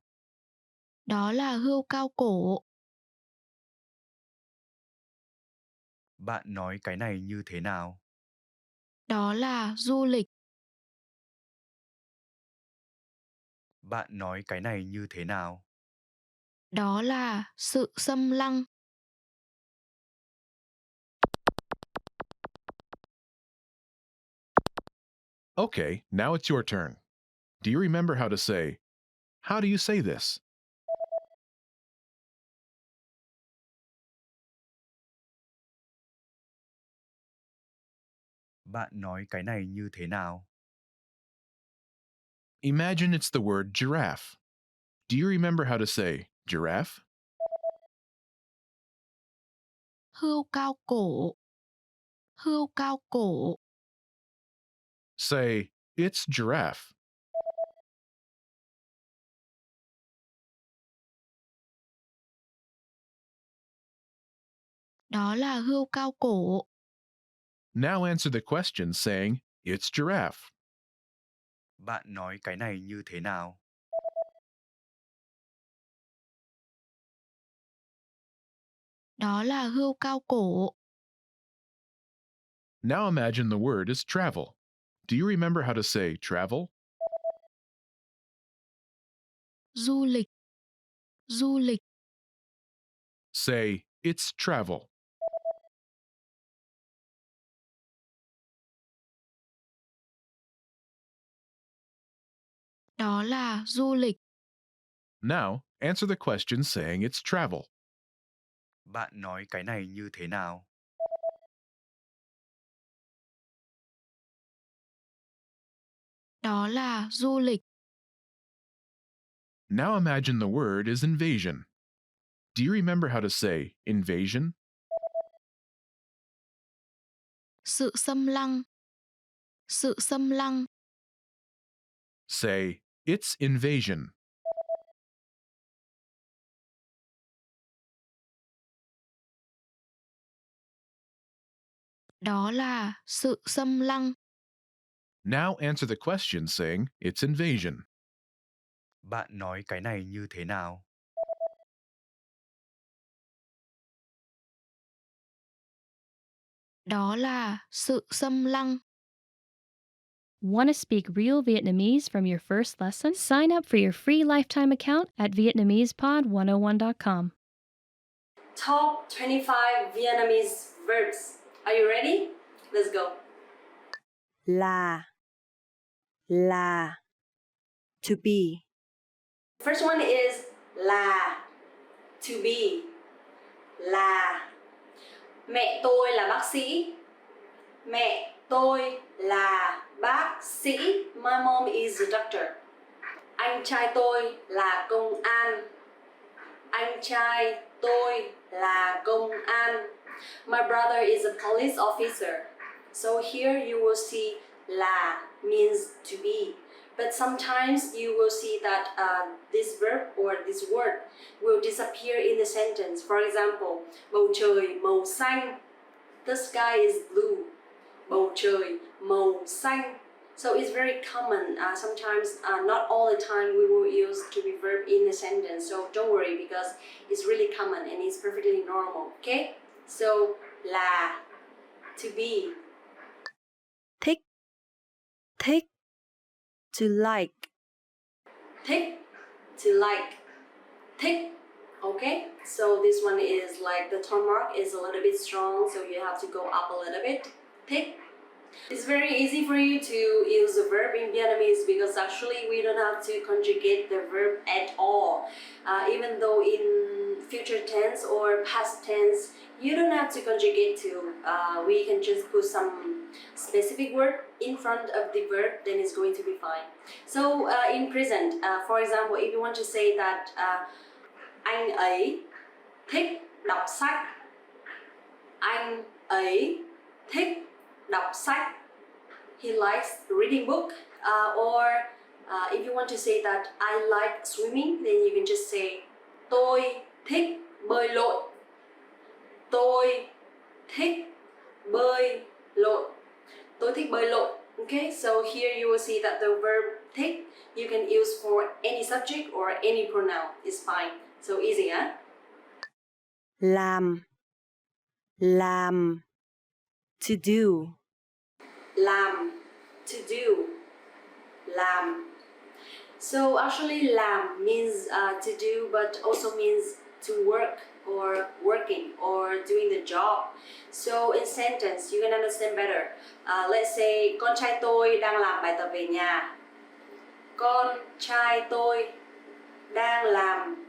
Đó là hươu cao cổ. Bạn nói cái này như thế nào? Đó là du lịch. Bạn nói cái này như thế nào? Đó là sự xâm lăng. Okay, now it's your turn. Do you remember how to say, how do you say this? Bạn nói cái này như thế nào? Imagine it's the word giraffe. Do you remember how to say giraffe? Hươu cao cổ. Hươu cao cổ. Say, it's giraffe. Đó là hươu cao cổ. Now answer the question saying, it's giraffe. Bạn nói cái này như thế nào? Đó là hươu cao cổ. Now imagine the word is travel. Do you remember how to say travel? Du lịch. Du lịch. Say, it's travel. Đó là du lịch. Now, answer the question saying it's travel. Bạn nói cái này như thế nào? Đó là du lịch. Now imagine the word is invasion. Do you remember how to say invasion? Sự xâm lăng. Sự xâm lăng. Say, it's invasion. Đó là sự xâm lăng. Now answer the question saying it's invasion. Bạn nói cái này như thế nào? Đó là sự xâm lăng. Want to speak real Vietnamese from your first lesson? Sign up for your free lifetime account at Vietnamesepod101.com. Top 25 Vietnamese verbs. Are you ready? Let's go. Là, to be. First one is là, to be. Là. Mẹ tôi là bác sĩ. Mẹ tôi là bác sĩ. My mom is a doctor. Anh trai tôi là công an. Anh trai tôi là công an. My brother is a police officer. So here you will see là means to be. But sometimes you will see that this verb or this word will disappear in the sentence. For example, bầu trời màu xanh. The sky is blue. Bầu trời màu xanh. So it's very common. Sometimes, not all the time, we will use to be verb in a sentence. So don't worry because it's really common and it's perfectly normal. Okay? So là, to be. Thích, thích, to like. Thích, to like. Thích. Okay? So this one is like the tone mark is a little bit strong, so you have to go up a little bit. Thích. It's very easy for you to use the verb in Vietnamese because actually we don't have to conjugate the verb at all. Even though in future tense or past tense, you don't have to conjugate to. We can just put some specific word in front of the verb, then it's going to be fine. So in present, for example, if you want to say that anh ấy thích đọc sách. Anh ấy thích đọc sách. He likes reading book. Or if you want to say that I like swimming, then you can just say tôi thích bơi lội. Tôi thích bơi lội. Tôi thích bơi lội. Okay, so here you will see that the verb thích you can use for any subject or any pronoun. It's fine. So easy, huh? Làm, to do. Làm, to do. Làm. So actually làm means to do, but also means to work or working or doing the job. So in sentence you can understand better. Let's say con trai tôi đang làm bài tập về nhà. Con trai tôi đang làm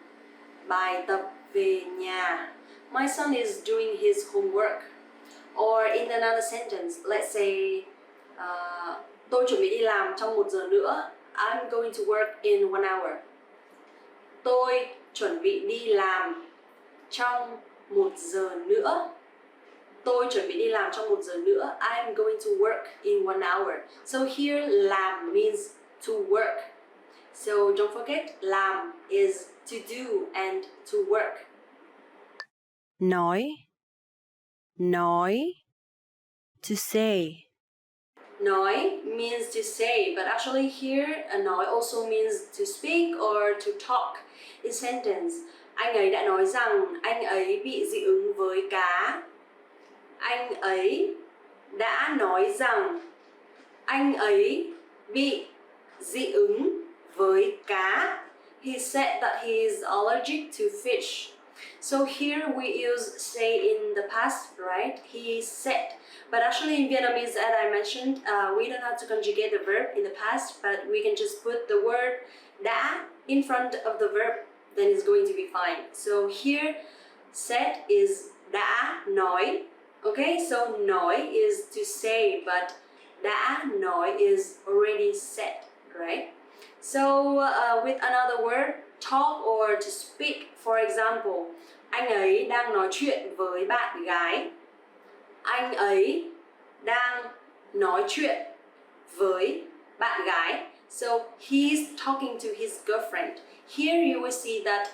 bài tập về nhà. My son is doing his homework. Or in another sentence, let's say tôi chuẩn bị đi làm trong 1 giờ nữa. I'm going to work in 1 hour. Tôi chuẩn bị đi làm trong 1 giờ nữa. Tôi chuẩn bị đi làm trong 1 giờ nữa. I'm going to work in 1 hour. So here làm means to work. So don't forget làm is to do and to work. Nói, to say. Nói means to say, but actually here nói also means to speak or to talk. In sentence, anh ấy đã nói rằng anh ấy bị dị ứng với cá. Anh ấy đã nói rằng anh ấy bị dị ứng với cá. He said that he is allergic to fish. So here we use say in the past, right? He said. But actually in Vietnamese, as I mentioned, we don't have to conjugate the verb in the past, but we can just put the word đã in front of the verb, then it's going to be fine. So here, said is đã nói. Okay, so nói is to say, but đã nói is already said, right? So with another word, talk or to speak, for example, anh ấy đang nói chuyện với bạn gái. Anh ấy đang nói chuyện với bạn gái. So he's talking to his girlfriend. Here you will see that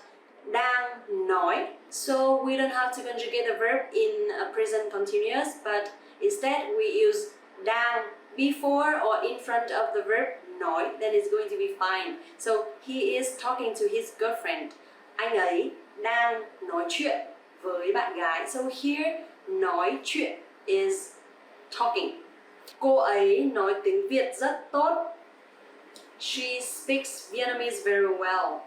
đang nói. So we don't have to conjugate the verb in a present continuous, but instead we use đang before or in front of the verb nói, then it's going to be fine. So he is talking to his girlfriend. Anh ấy đang nói chuyện với bạn gái. So here, nói chuyện is talking. Cô ấy nói tiếng Việt rất tốt. She speaks Vietnamese very well.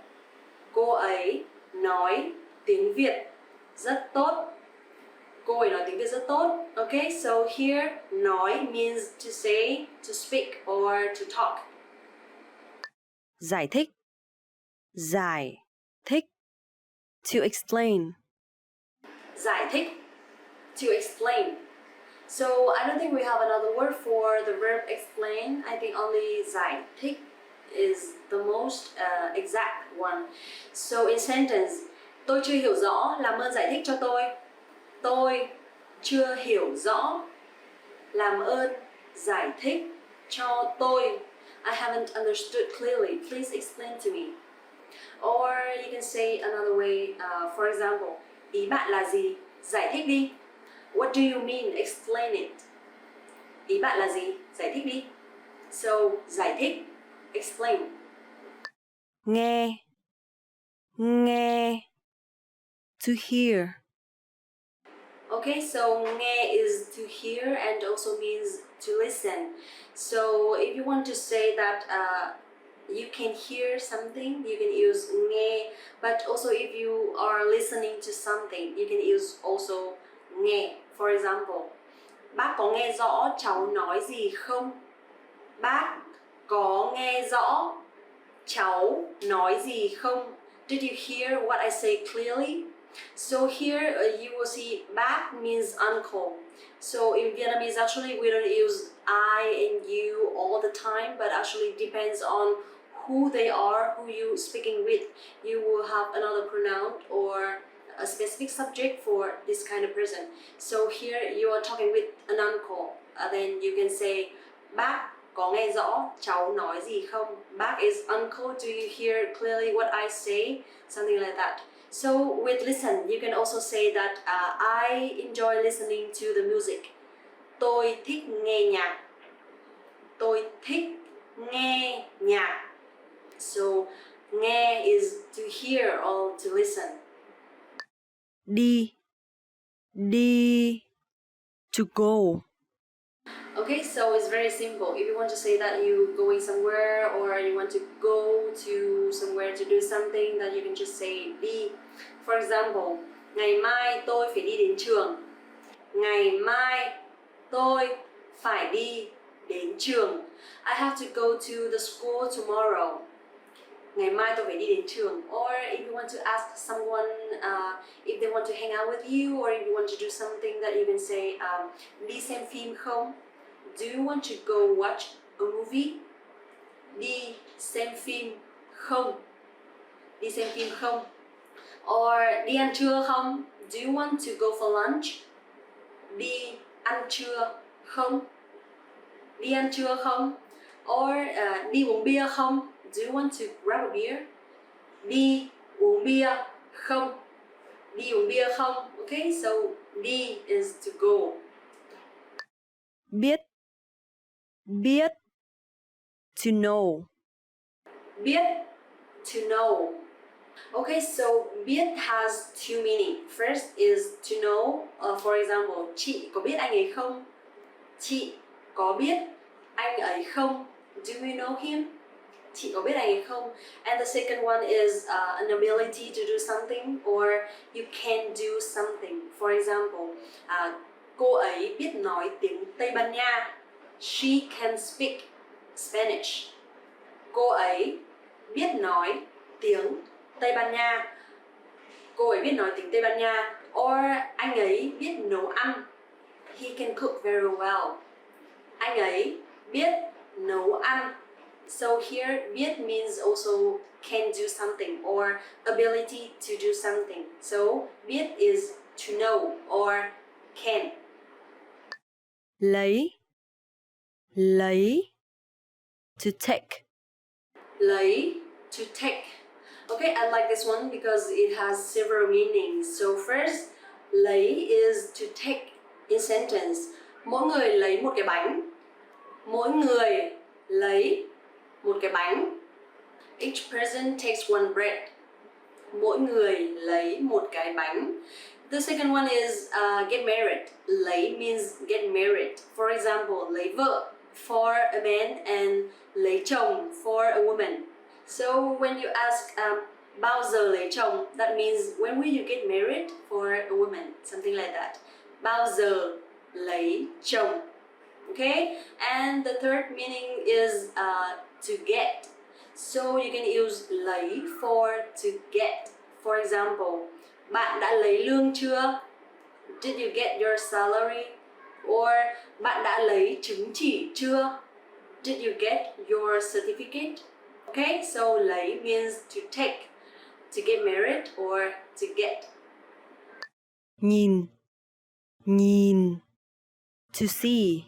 Cô ấy nói tiếng Việt rất tốt. Cô ấy nói tiếng Việt rất tốt. Okay, so here, nói means to say, to speak, or to talk. Giải thích. Giải thích. To explain. Giải thích, to explain. So I don't think we have another word for the verb explain. I think only giải thích is the most exact one. So in sentence, tôi chưa hiểu rõ, làm ơn giải thích cho tôi. Tôi chưa hiểu rõ, làm ơn giải thích cho tôi. I haven't understood clearly. Please explain to me. Or you can say another way. For example, ý bạn là gì? Giải thích đi. What do you mean? Explain it. Ý bạn là gì? Giải thích đi. So, giải thích, explain. Nghe. Nghe. To hear. Okay, so nghe is to hear and also means to listen. So if you want to say that you can hear something, you can use nghe. But also if you are listening to something, you can use also nghe. For example, bác có nghe rõ cháu nói gì không? Bác có nghe rõ cháu nói gì không? Did you hear what I say clearly? So here you will see bác means uncle. So in Vietnamese actually we don't use I and you all the time, but actually depends on who they are, who you speaking with. You will have another pronoun or a specific subject for this kind of person. So here you are talking with an uncle. Then you can say bác có nghe rõ cháu nói gì không? Bác is uncle. Do you hear clearly what I say? Something like that. So with listen, you can also say that I enjoy listening to the music. Tôi thích nghe nhạc. Tôi thích nghe nhạc. So nghe is to hear or to listen. Đi. Đi. To go. Okay, so it's very simple. If you want to say that you're going somewhere or you want to go to somewhere to do something, then you can just say đi. For example, ngày mai tôi phải đi đến trường. Ngày mai tôi phải đi đến trường. I have to go to the school tomorrow. Ngày mai tôi phải đi đến trường. Or if you want to ask someone if they want to hang out with you, or if you want to do something, that you can say đi xem phim không? Do you want to go watch a movie? Đi xem phim không? Đi xem phim không? Or đi ăn trưa không? Do you want to go for lunch? Đi ăn trưa không? Đi ăn trưa không? Or đi uống bia không? Do you want to grab a beer? Đi uống bia không? Đi uống bia không? Okay, so đi is to go. Biết. Biết. To know. Biết, to know. Okay, so biết has two meaning. First is to know. For example, chị có biết anh ấy không? Chị có biết anh ấy không? Do you know him? Chị có biết anh ấy không? And the second one is an ability to do something or you can do something. For example, cô ấy biết nói tiếng Tây Ban Nha. She can speak Spanish. Cô ấy biết nói tiếng Tây Ban Nha. Cô ấy biết nói tiếng Tây Ban Nha. Or anh ấy biết nấu ăn. He can cook very well. Anh ấy biết nấu ăn. So here, biết means also can do something or ability to do something. So biết is to know or can. Lấy to take. Lấy, to take. Okay, I like this one because it has several meanings. So first, lấy is to take in sentence. Mỗi người lấy một cái bánh. Mỗi người lấy một cái bánh. Each person takes one bread. Mỗi người lấy một cái bánh. The second one is get married. Lấy means get married. For example, lấy vợ for a man and lấy chồng for a woman. So when you ask bao giờ lấy chồng, that means when will you get married for a woman, something like that. Bao giờ lấy chồng. Okay, and the third meaning is to get. So you can use lấy for to get. For example, bạn đã lấy lương chưa? Did you get your salary? Or bạn đã lấy chứng chỉ chưa? Did you get your certificate? Okay, so lấy means to take, to get married or to get. Nhìn to see.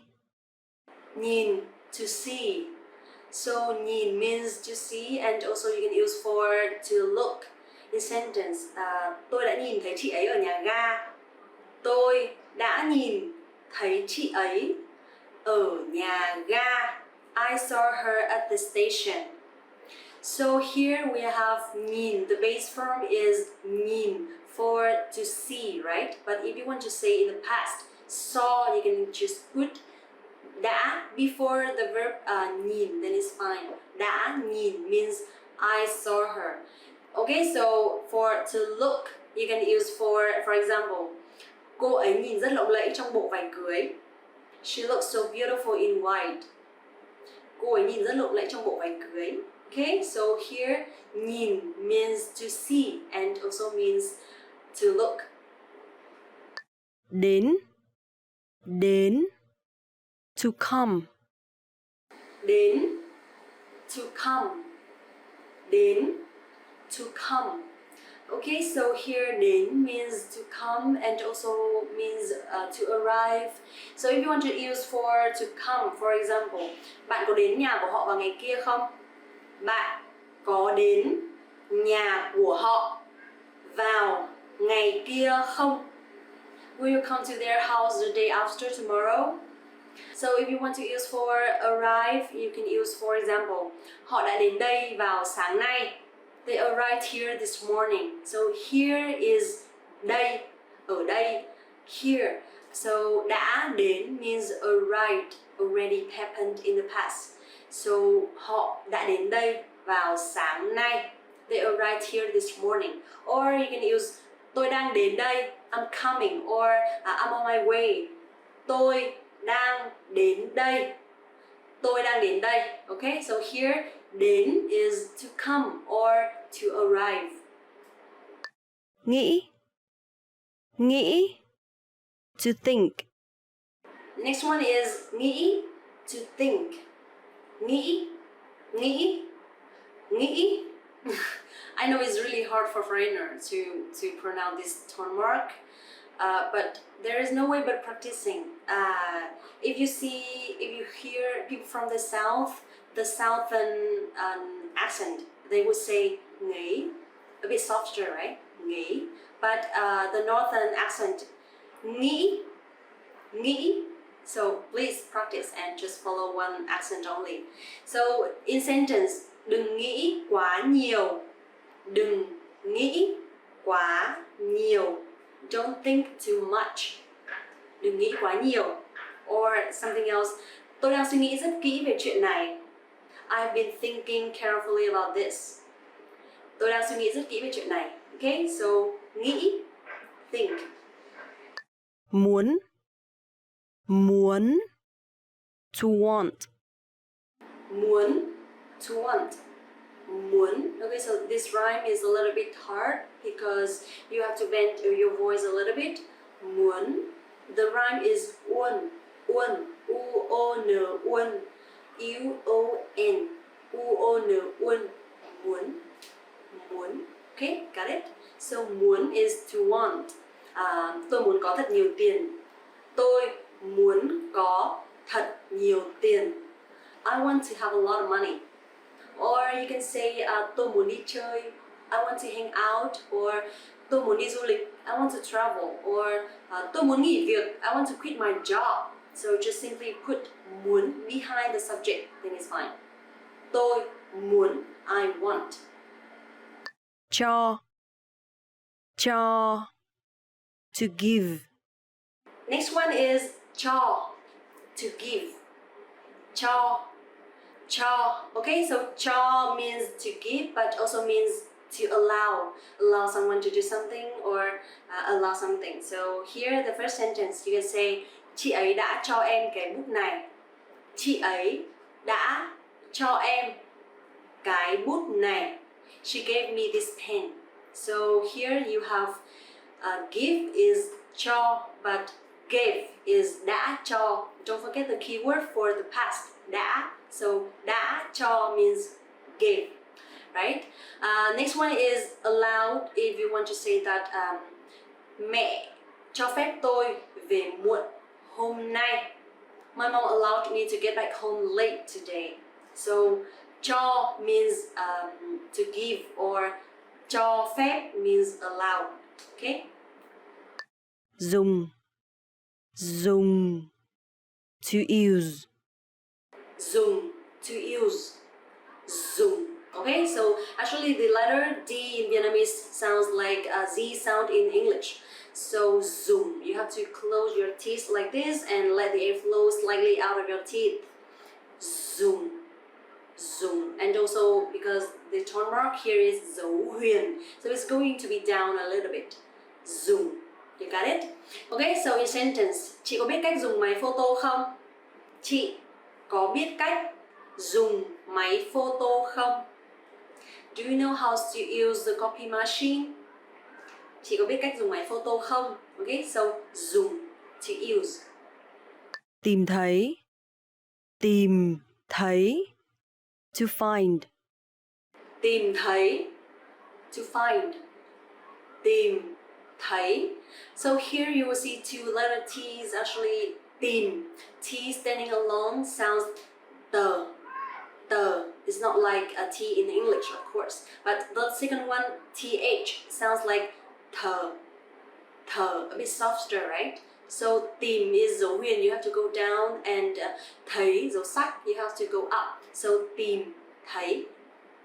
Nhìn, to see. So nhìn means to see and also you can use for to look in sentence. Tôi đã nhìn thấy chị ấy ở nhà ga. Tôi đã nhìn thấy chị ấy ở nhà ga. I saw her at the station. So here we have nhìn. The base form is nhìn for to see, right? But if you want to say in the past, saw, you can just put đã before the verb nhìn, then it's fine. Đã nhìn means I saw her. Okay, so for to look, you can use for example, cô ấy nhìn rất lộng lẫy trong bộ vải cưới. She looks so beautiful in white. Cô ấy nhìn rất lộng lẫy trong bộ vải cưới. Okay, so here nhìn means to see and also means to look. Đến to come. Đến, to come. Đến, to come. Okay, so here đến means to come and also means to arrive. So if you want to use for to come, for example, bạn có đến nhà của họ vào ngày kia không? Bạn có đến nhà của họ vào ngày kia không? Will you come to their house the day after tomorrow? So if you want to use for arrive, you can use for example, họ đã đến đây vào sáng nay. They arrived here this morning. So here is đây, ở đây, here. So đã đến means arrived, already happened in the past. So họ đã đến đây vào sáng nay. They arrived here this morning. Or you can use tôi đang đến đây, I'm coming, or I'm on my way. Tôi đang đến đây. Tôi đang đến đây. Okay, so here đến is to come or to arrive. Nghĩ to think. Next one is nghĩ, to think. Nghĩ. I know it's really hard for foreigner to pronounce this tone mark, but there is no way but practicing. If you hear people from the southern accent, they would say nghĩ, a bit softer, right? Nghĩ. But the northern accent, nghĩ. So please practice and just follow one accent only. So in sentence, đừng nghĩ quá nhiều. Đừng nghĩ quá nhiều. Don't think too much. Đừng nghĩ quá nhiều. Or something else. Tôi đang suy nghĩ rất kỹ về chuyện này. I've been thinking carefully about this. Tôi đang suy nghĩ rất kỹ về chuyện này. Okay, so nghĩ, think. Muốn. Muốn. To want. Muốn, to want. Muốn. Okay, so this rhyme is a little bit hard because you have to bend your voice a little bit. Muốn. The rhyme is uốn, uốn, u-o-n, uốn, u-o-n, u-o-n, uốn, muốn, muốn. Okay, got it? So muốn is to want. Tôi muốn có thật nhiều tiền. Tôi muốn có thật nhiều tiền. I want to have a lot of money. Or you can say tôi muốn đi chơi. I want to hang out. Or tôi muốn đi du lịch. I want to travel. Or tôi muốn nghỉ việc. I want to quit my job. So just simply put muốn behind the subject, then it's fine. Tôi muốn, I want. Cho. Cho. To give. Next one is cho, to give. Cho, cho. Okay, so cho means to give, but also means to allow someone to do something or allow something. So here the first sentence you can say chị ấy đã cho em cái bút này. Chị ấy đã cho em cái bút này. She gave me this pen. So here you have give is cho, but gave is đã cho. Don't forget the key word for the past, đã. So đã cho means gave, right? Next one is allowed. If you want to say that mẹ cho phép tôi về muộn hôm nay. My mom allowed me to get back home late today. So cho means to give, or cho phép means allowed. Okay? Dùng. Dùng. To use. Dùng, to use. Dùng. Okay, so actually the letter D in Vietnamese sounds like a Z sound in English. So dùng, you have to close your teeth like this and let the air flow slightly out of your teeth. Dùng, dùng. And also because the tone mark here is dấu huyền, so it's going to be down a little bit. Dùng. You got it? Okay, so in sentence, chị có biết cách dùng máy photo không? Chị có biết cách dùng máy photo không? Do you know how to use the copy machine? Chị có biết cách dùng máy photo không? Okay, so dùng, to use. Tìm thấy. Tìm thấy. To find. Tìm thấy, to find. Tìm thấy. So here you will see two letter T's actually. Tìm. T standing alone sounds the. The. It's not like a T in English, of course. But the second one, TH, sounds like the. The. A bit softer, right? So tìm is dấu huyền, you have to go down, and thấy, dấu sắc, you have to go up. So tìm thấy.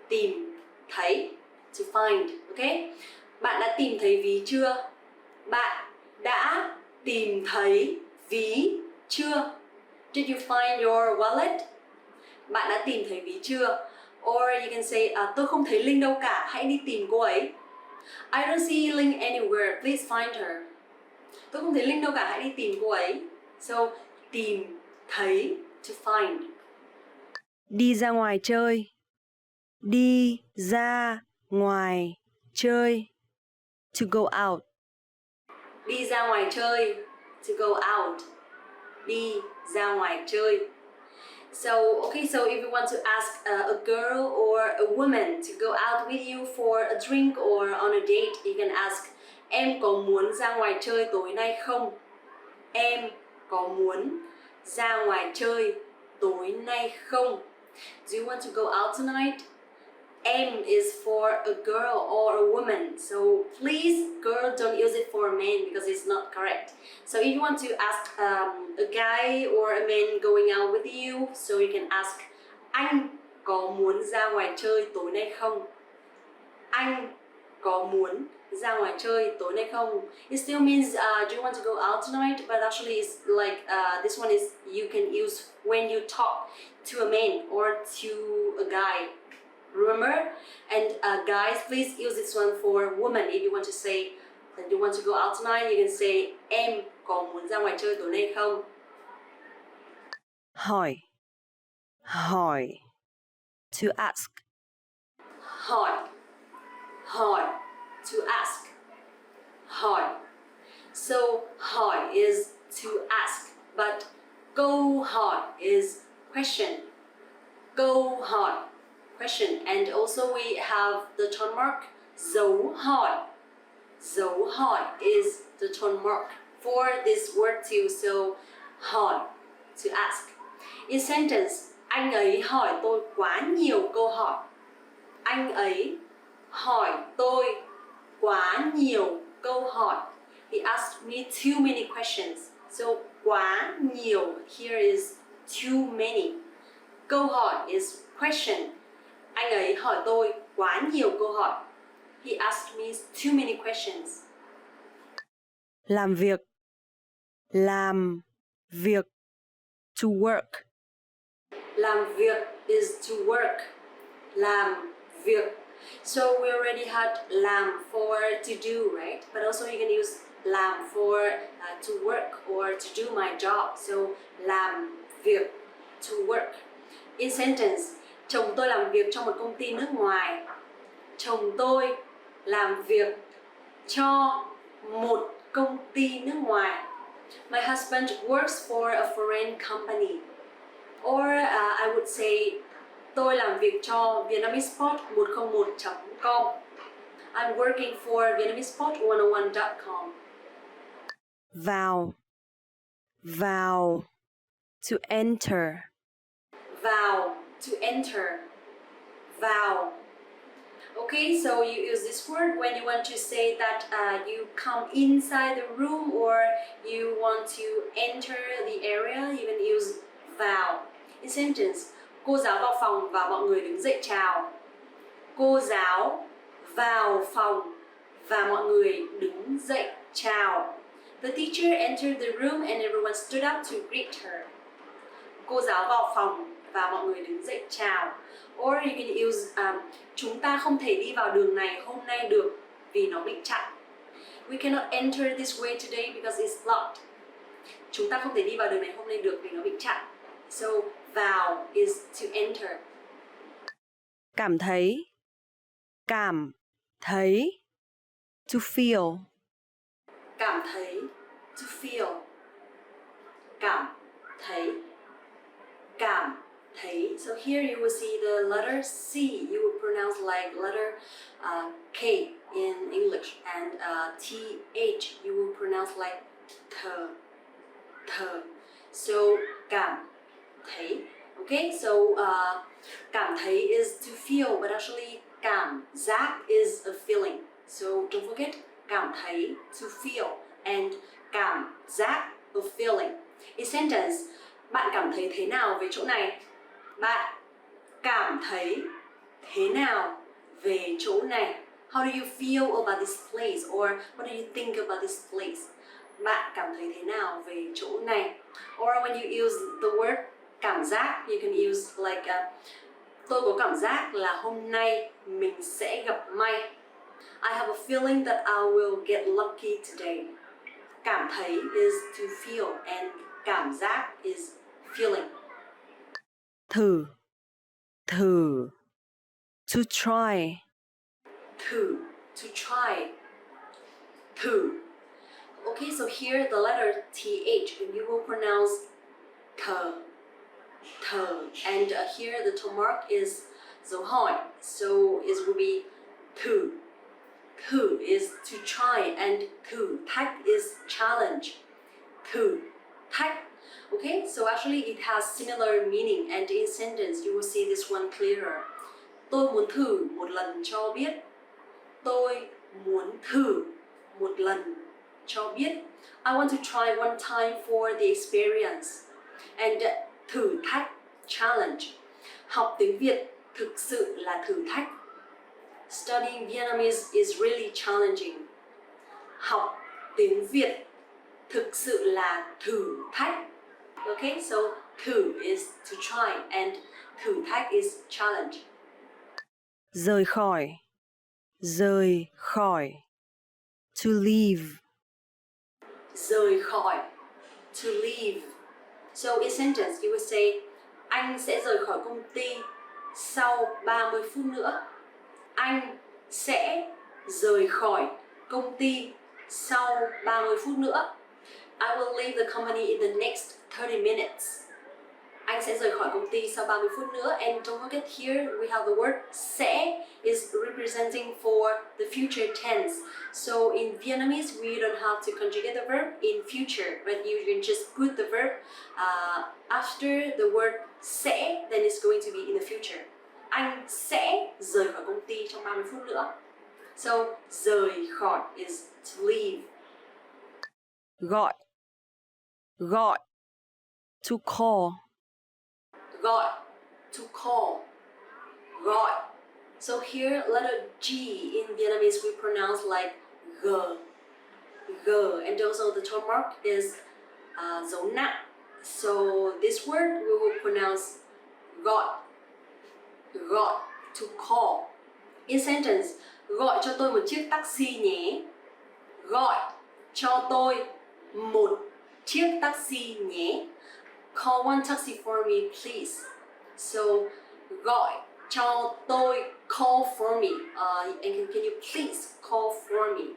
Tìm thấy, to find. Okay? Bạn đã tìm thấy ví chưa? Bạn đã tìm thấy ví chưa? Did you find your wallet? Bạn đã tìm thấy ví chưa? Or you can say, tôi không thấy Linh đâu cả, hãy đi tìm cô ấy. I don't see Linh anywhere, please find her. Tôi không thấy Linh đâu cả, hãy đi tìm cô ấy. So, tìm thấy, to find. Đi ra ngoài chơi. Đi ra ngoài chơi. To go out. Đi ra ngoài chơi, to go out. Đi ra ngoài chơi. So, okay, so if you want to ask a girl or a woman to go out with you for a drink or on a date, you can ask, em có muốn ra ngoài chơi tối nay không? Em có muốn ra ngoài chơi tối nay không? Do you want to go out tonight? Em is for a girl or a woman, so please, girl, don't use it for a man because it's not correct. So if you want to ask a guy or a man going out with you, so you can ask, anh có muốn ra ngoài chơi tối nay không? Anh có muốn ra ngoài chơi tối nay không? It still means do you want to go out tonight? But actually it's like this one is you can use when you talk to a man or to a guy. Remember? And guys, please use this one for women. If you want to say that you want to go out tonight, you can say em có muốn ra ngoài chơi tối nay không? hỏi, hỏi, to ask, Hỏi, hỏi, to ask, hỏi. So hỏi is to ask, but câu hỏi is question. Câu hỏi, question. And also we have the tone mark dấu hỏi. Dấu hỏi is the tone mark for this word too. So hỏi, to ask. In sentence, anh ấy hỏi tôi quá nhiều câu hỏi. Anh ấy hỏi tôi quá nhiều câu hỏi. He asked me too many questions. So quá nhiều here is too many. Câu hỏi is question. Anh ấy hỏi tôi quá nhiều câu hỏi. He asked me too many questions. làm việc, làm việc, to work, Làm việc is to work. Làm việc. So we already had làm for to do, right? But also you can use làm for to work or to do my job. So làm việc, to work. In sentence, chồng tôi làm việc trong một công ty nước ngoài. Chồng tôi làm việc cho một công ty nước ngoài. My husband works for a foreign company. Or I would say tôi làm việc cho vietnamesepod 101.com. I'm working for vietnamesepod101.com. vào, vào, to enter, Vào, to enter. Vào. Okay, so you use this word when you want to say that you come inside the room or you want to enter the area, you can use vào. In sentence, cô giáo vào phòng và mọi người đứng dậy chào. Cô giáo vào phòng và mọi người đứng dậy chào. The teacher entered the room and everyone stood up to greet her. Cô giáo vào phòng và mọi người đứng dậy chào. Or you can use chúng ta không thể đi vào đường này hôm nay được vì nó bị chặn. We cannot enter this way today because it's locked. Chúng ta không thể đi vào đường này hôm nay được vì nó bị chặn. So vào is to enter. cảm thấy, cảm thấy, to feel, Cảm thấy, to feel. Cảm thấy, cảm thấy. So here you will see the letter C. You will pronounce like letter K in English, and TH you will pronounce like th. So cảm thấy. Okay, so cảm thấy is to feel, but actually cảm giác is a feeling. So don't forget cảm thấy to feel and cảm giác a feeling. In sentence, bạn cảm thấy thế nào về chỗ này? Bạn cảm thấy thế nào về chỗ này? How do you feel about this place? Or what do you think about this place? Bạn cảm thấy thế nào về chỗ này? Or when you use the word cảm giác, you can use like tôi có cảm giác là hôm nay mình sẽ gặp may. I have a feeling that I will get lucky today. Cảm thấy is to feel and cảm giác is feeling. thử, thử, to try, Thử, to try. Thử. Okay, so here the letter TH, and you will pronounce th. And here the tone mark is dấu hỏi, so it will be thử. Thử is to try, and thử thách is challenge. Thử thách. Okay, so actually it has similar meaning, and in sentence you will see this one clearer. Tôi muốn thử một lần cho biết. Tôi muốn thử một lần cho biết. I want to try one time for the experience. And thử thách, challenge. Học tiếng Việt thực sự là thử thách. studying Vietnamese is really challenging. Học tiếng Việt thực sự là thử thách. Okay, so thử is to try and thử thách is challenge. Rời khỏi. Rời khỏi. To leave. Rời khỏi. To leave. So in sentence you would say anh sẽ rời khỏi công ty sau 30 phút nữa. Anh sẽ rời khỏi công ty sau 30 phút nữa. I will leave the company in the next 30 minutes. Anh sẽ rời khỏi công ty sau 30 phút nữa. And don't forget here we have the word sẽ is representing for the future tense. So in Vietnamese we don't have to conjugate the verb in future, but you can just put the verb after the word sẽ, then it's going to be in the future. Anh sẽ rời khỏi công ty trong 30 phút nữa. So rời khỏi is to leave. Gọi. Gọi. To call. Gọi. To call. Gọi. So here letter G in Vietnamese we pronounce like G. G. And also the tone mark is dấu nặng. So this word we will pronounce gọi. Gọi. To call. In sentence, gọi cho tôi một chiếc taxi nhé. Gọi cho tôi một chiếc taxi nhé. Call one taxi for me, please. So, gọi cho tôi, call for me. And can you please call for me?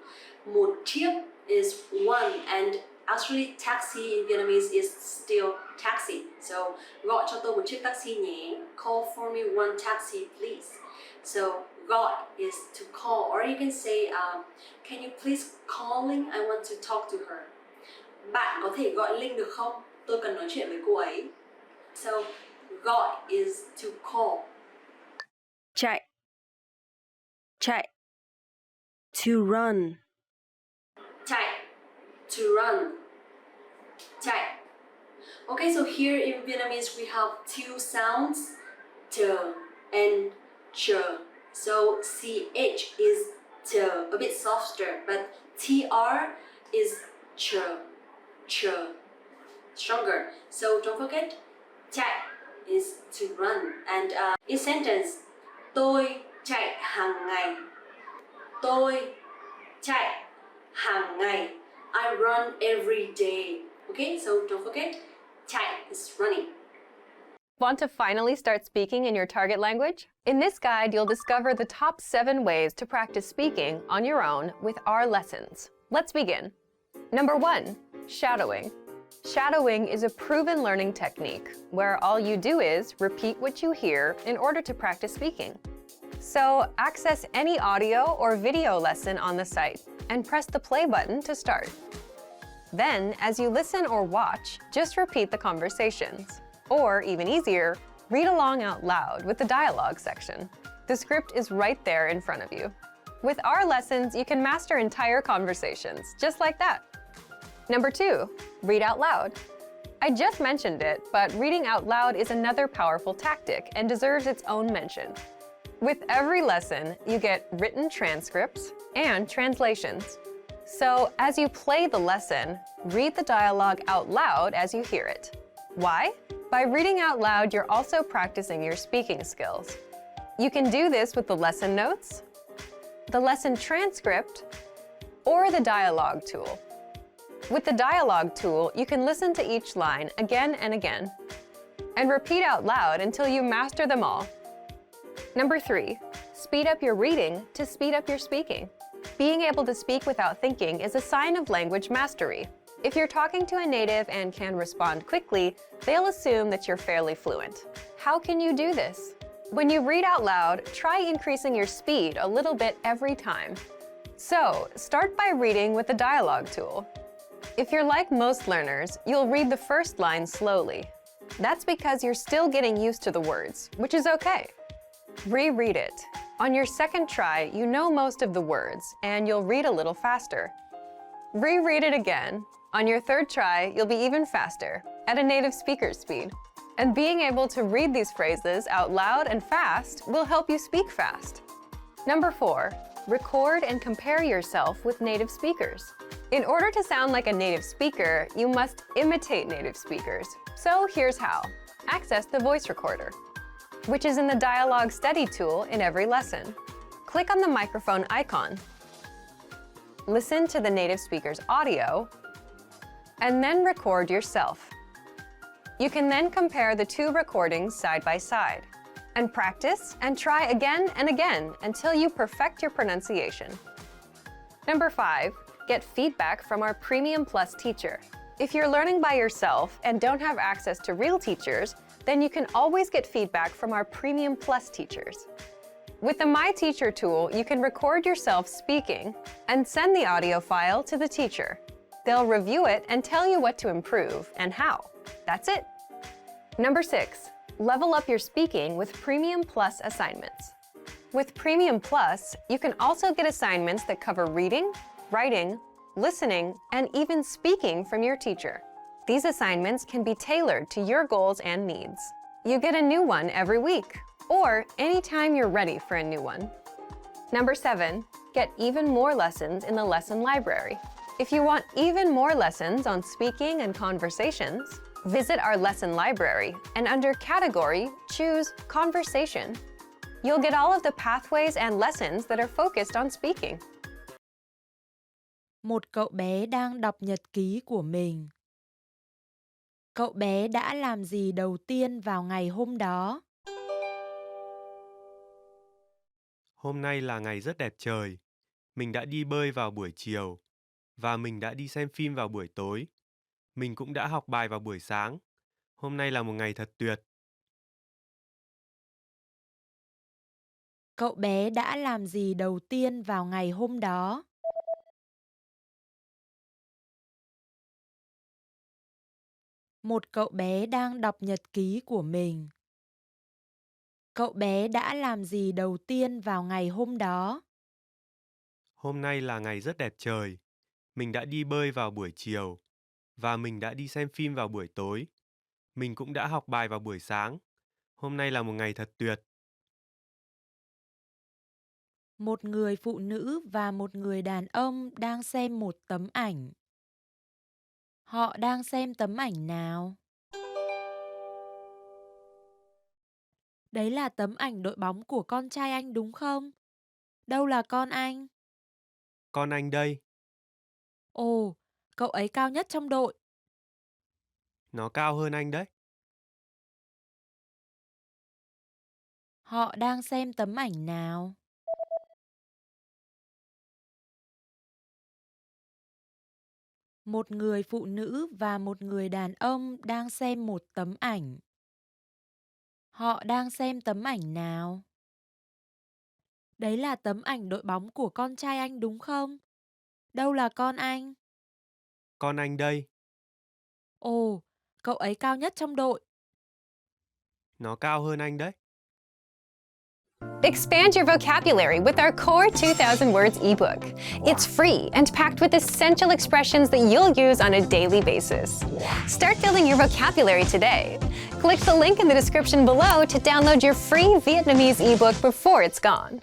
Một chiếc is one, and actually taxi in Vietnamese is still taxi. So, gọi cho tôi một chiếc taxi nhé. Call for me one taxi, please. So, gọi is to call, or you can say, can you please call Linh? I want to talk to her. Bạn có thể gọi Linh được không? Tôi cần nói chuyện với cô ấy. So, gọi is to call. Chạy. Chạy. To run. Chạy. To run. Chạy. Okay, so here in Vietnamese we have two sounds, t and ch. So ch is t, a bit softer, but tr is ch, ch, stronger. So don't forget, chạy is to run. And in sentence, tôi chạy hàng ngày. Tôi chạy hàng ngày. I run every day. Okay, so don't forget, chạy is running. Want to finally start speaking in your target language? In this guide, you'll discover the top 7 ways to practice speaking on your own with our lessons. Let's begin. Number 1, shadowing. Shadowing is a proven learning technique where all you do is repeat what you hear in order to practice speaking. So access any audio or video lesson on the site and press the play button to start. Then, as you listen or watch, just repeat the conversations. Or, even easier, read along out loud with the dialogue section. The script is right there in front of you. With our lessons, you can master entire conversations, just like that. Number 2, read out loud. I just mentioned it, but reading out loud is another powerful tactic and deserves its own mention. With every lesson, you get written transcripts and translations. So, as you play the lesson, read the dialogue out loud as you hear it. Why? By reading out loud, you're also practicing your speaking skills. You can do this with the lesson notes, the lesson transcript, or the dialogue tool. With the dialogue tool, you can listen to each line again and again, and repeat out loud until you master them all. Number 3, speed up your reading to speed up your speaking. Being able to speak without thinking is a sign of language mastery. If you're talking to a native and can respond quickly, they'll assume that you're fairly fluent. How can you do this? When you read out loud, try increasing your speed a little bit every time. So, start by reading with the dialogue tool. If you're like most learners, you'll read the first line slowly. That's because you're still getting used to the words, which is okay. Reread it. On your second try, you know most of the words, and you'll read a little faster. Reread it again. On your third try, you'll be even faster, at a native speaker's speed. And being able to read these phrases out loud and fast will help you speak fast. Number 4, record and compare yourself with native speakers. In order to sound like a native speaker, you must imitate native speakers. So here's how. Access the voice recorder, which is in the Dialogue Study tool in every lesson. Click on the microphone icon. Listen to the native speaker's audio, and then record yourself. You can then compare the two recordings side by side, and practice and try again and again until you perfect your pronunciation. Number 5, get feedback from our Premium Plus teacher. If you're learning by yourself and don't have access to real teachers, then you can always get feedback from our Premium Plus teachers. With the My Teacher tool, you can record yourself speaking and send the audio file to the teacher. They'll review it and tell you what to improve and how. That's it. Number 6, level up your speaking with Premium Plus assignments. With Premium Plus, you can also get assignments that cover reading, writing, listening, and even speaking from your teacher. These assignments can be tailored to your goals and needs. You get a new one every week, or anytime you're ready for a new one. Number 7, get even more lessons in the lesson library. If you want even more lessons on speaking and conversations, visit our lesson library and under Category, choose Conversation. You'll get all of the pathways and lessons that are focused on speaking. Một cậu bé đang đọc nhật ký của mình. Cậu bé đã làm gì đầu tiên vào ngày hôm đó? Hôm nay là ngày rất đẹp trời. Mình đã đi bơi vào buổi chiều và mình đã đi xem phim vào buổi tối. Mình cũng đã học bài vào buổi sáng. Hôm nay là một ngày thật tuyệt. Cậu bé đã làm gì đầu tiên vào ngày hôm đó? Một cậu bé đang đọc nhật ký của mình. Cậu bé đã làm gì đầu tiên vào ngày hôm đó? Hôm nay là ngày rất đẹp trời. Mình đã đi bơi vào buổi chiều và mình đã đi xem phim vào buổi tối. Mình cũng đã học bài vào buổi sáng. Hôm nay là một ngày thật tuyệt. Một người phụ nữ và một người đàn ông đang xem một tấm ảnh. Họ đang xem tấm ảnh nào? Đấy là tấm ảnh đội bóng của con trai anh đúng không? Đâu là con anh? Con anh đây. Ồ, cậu ấy cao nhất trong đội. Nó cao hơn anh đấy. Họ đang xem tấm ảnh nào? Một người phụ nữ và một người đàn ông đang xem một tấm ảnh. Họ đang xem tấm ảnh nào? Đấy là tấm ảnh đội bóng của con trai anh đúng không? Đâu là con anh? Con anh đây. Ồ, cậu ấy cao nhất trong đội. Nó cao hơn anh đấy. Expand your vocabulary with our Core 2000 Words ebook. It's free and packed with essential expressions that you'll use on a daily basis. Start building your vocabulary today. Click the link in the description below to download your free Vietnamese ebook before it's gone.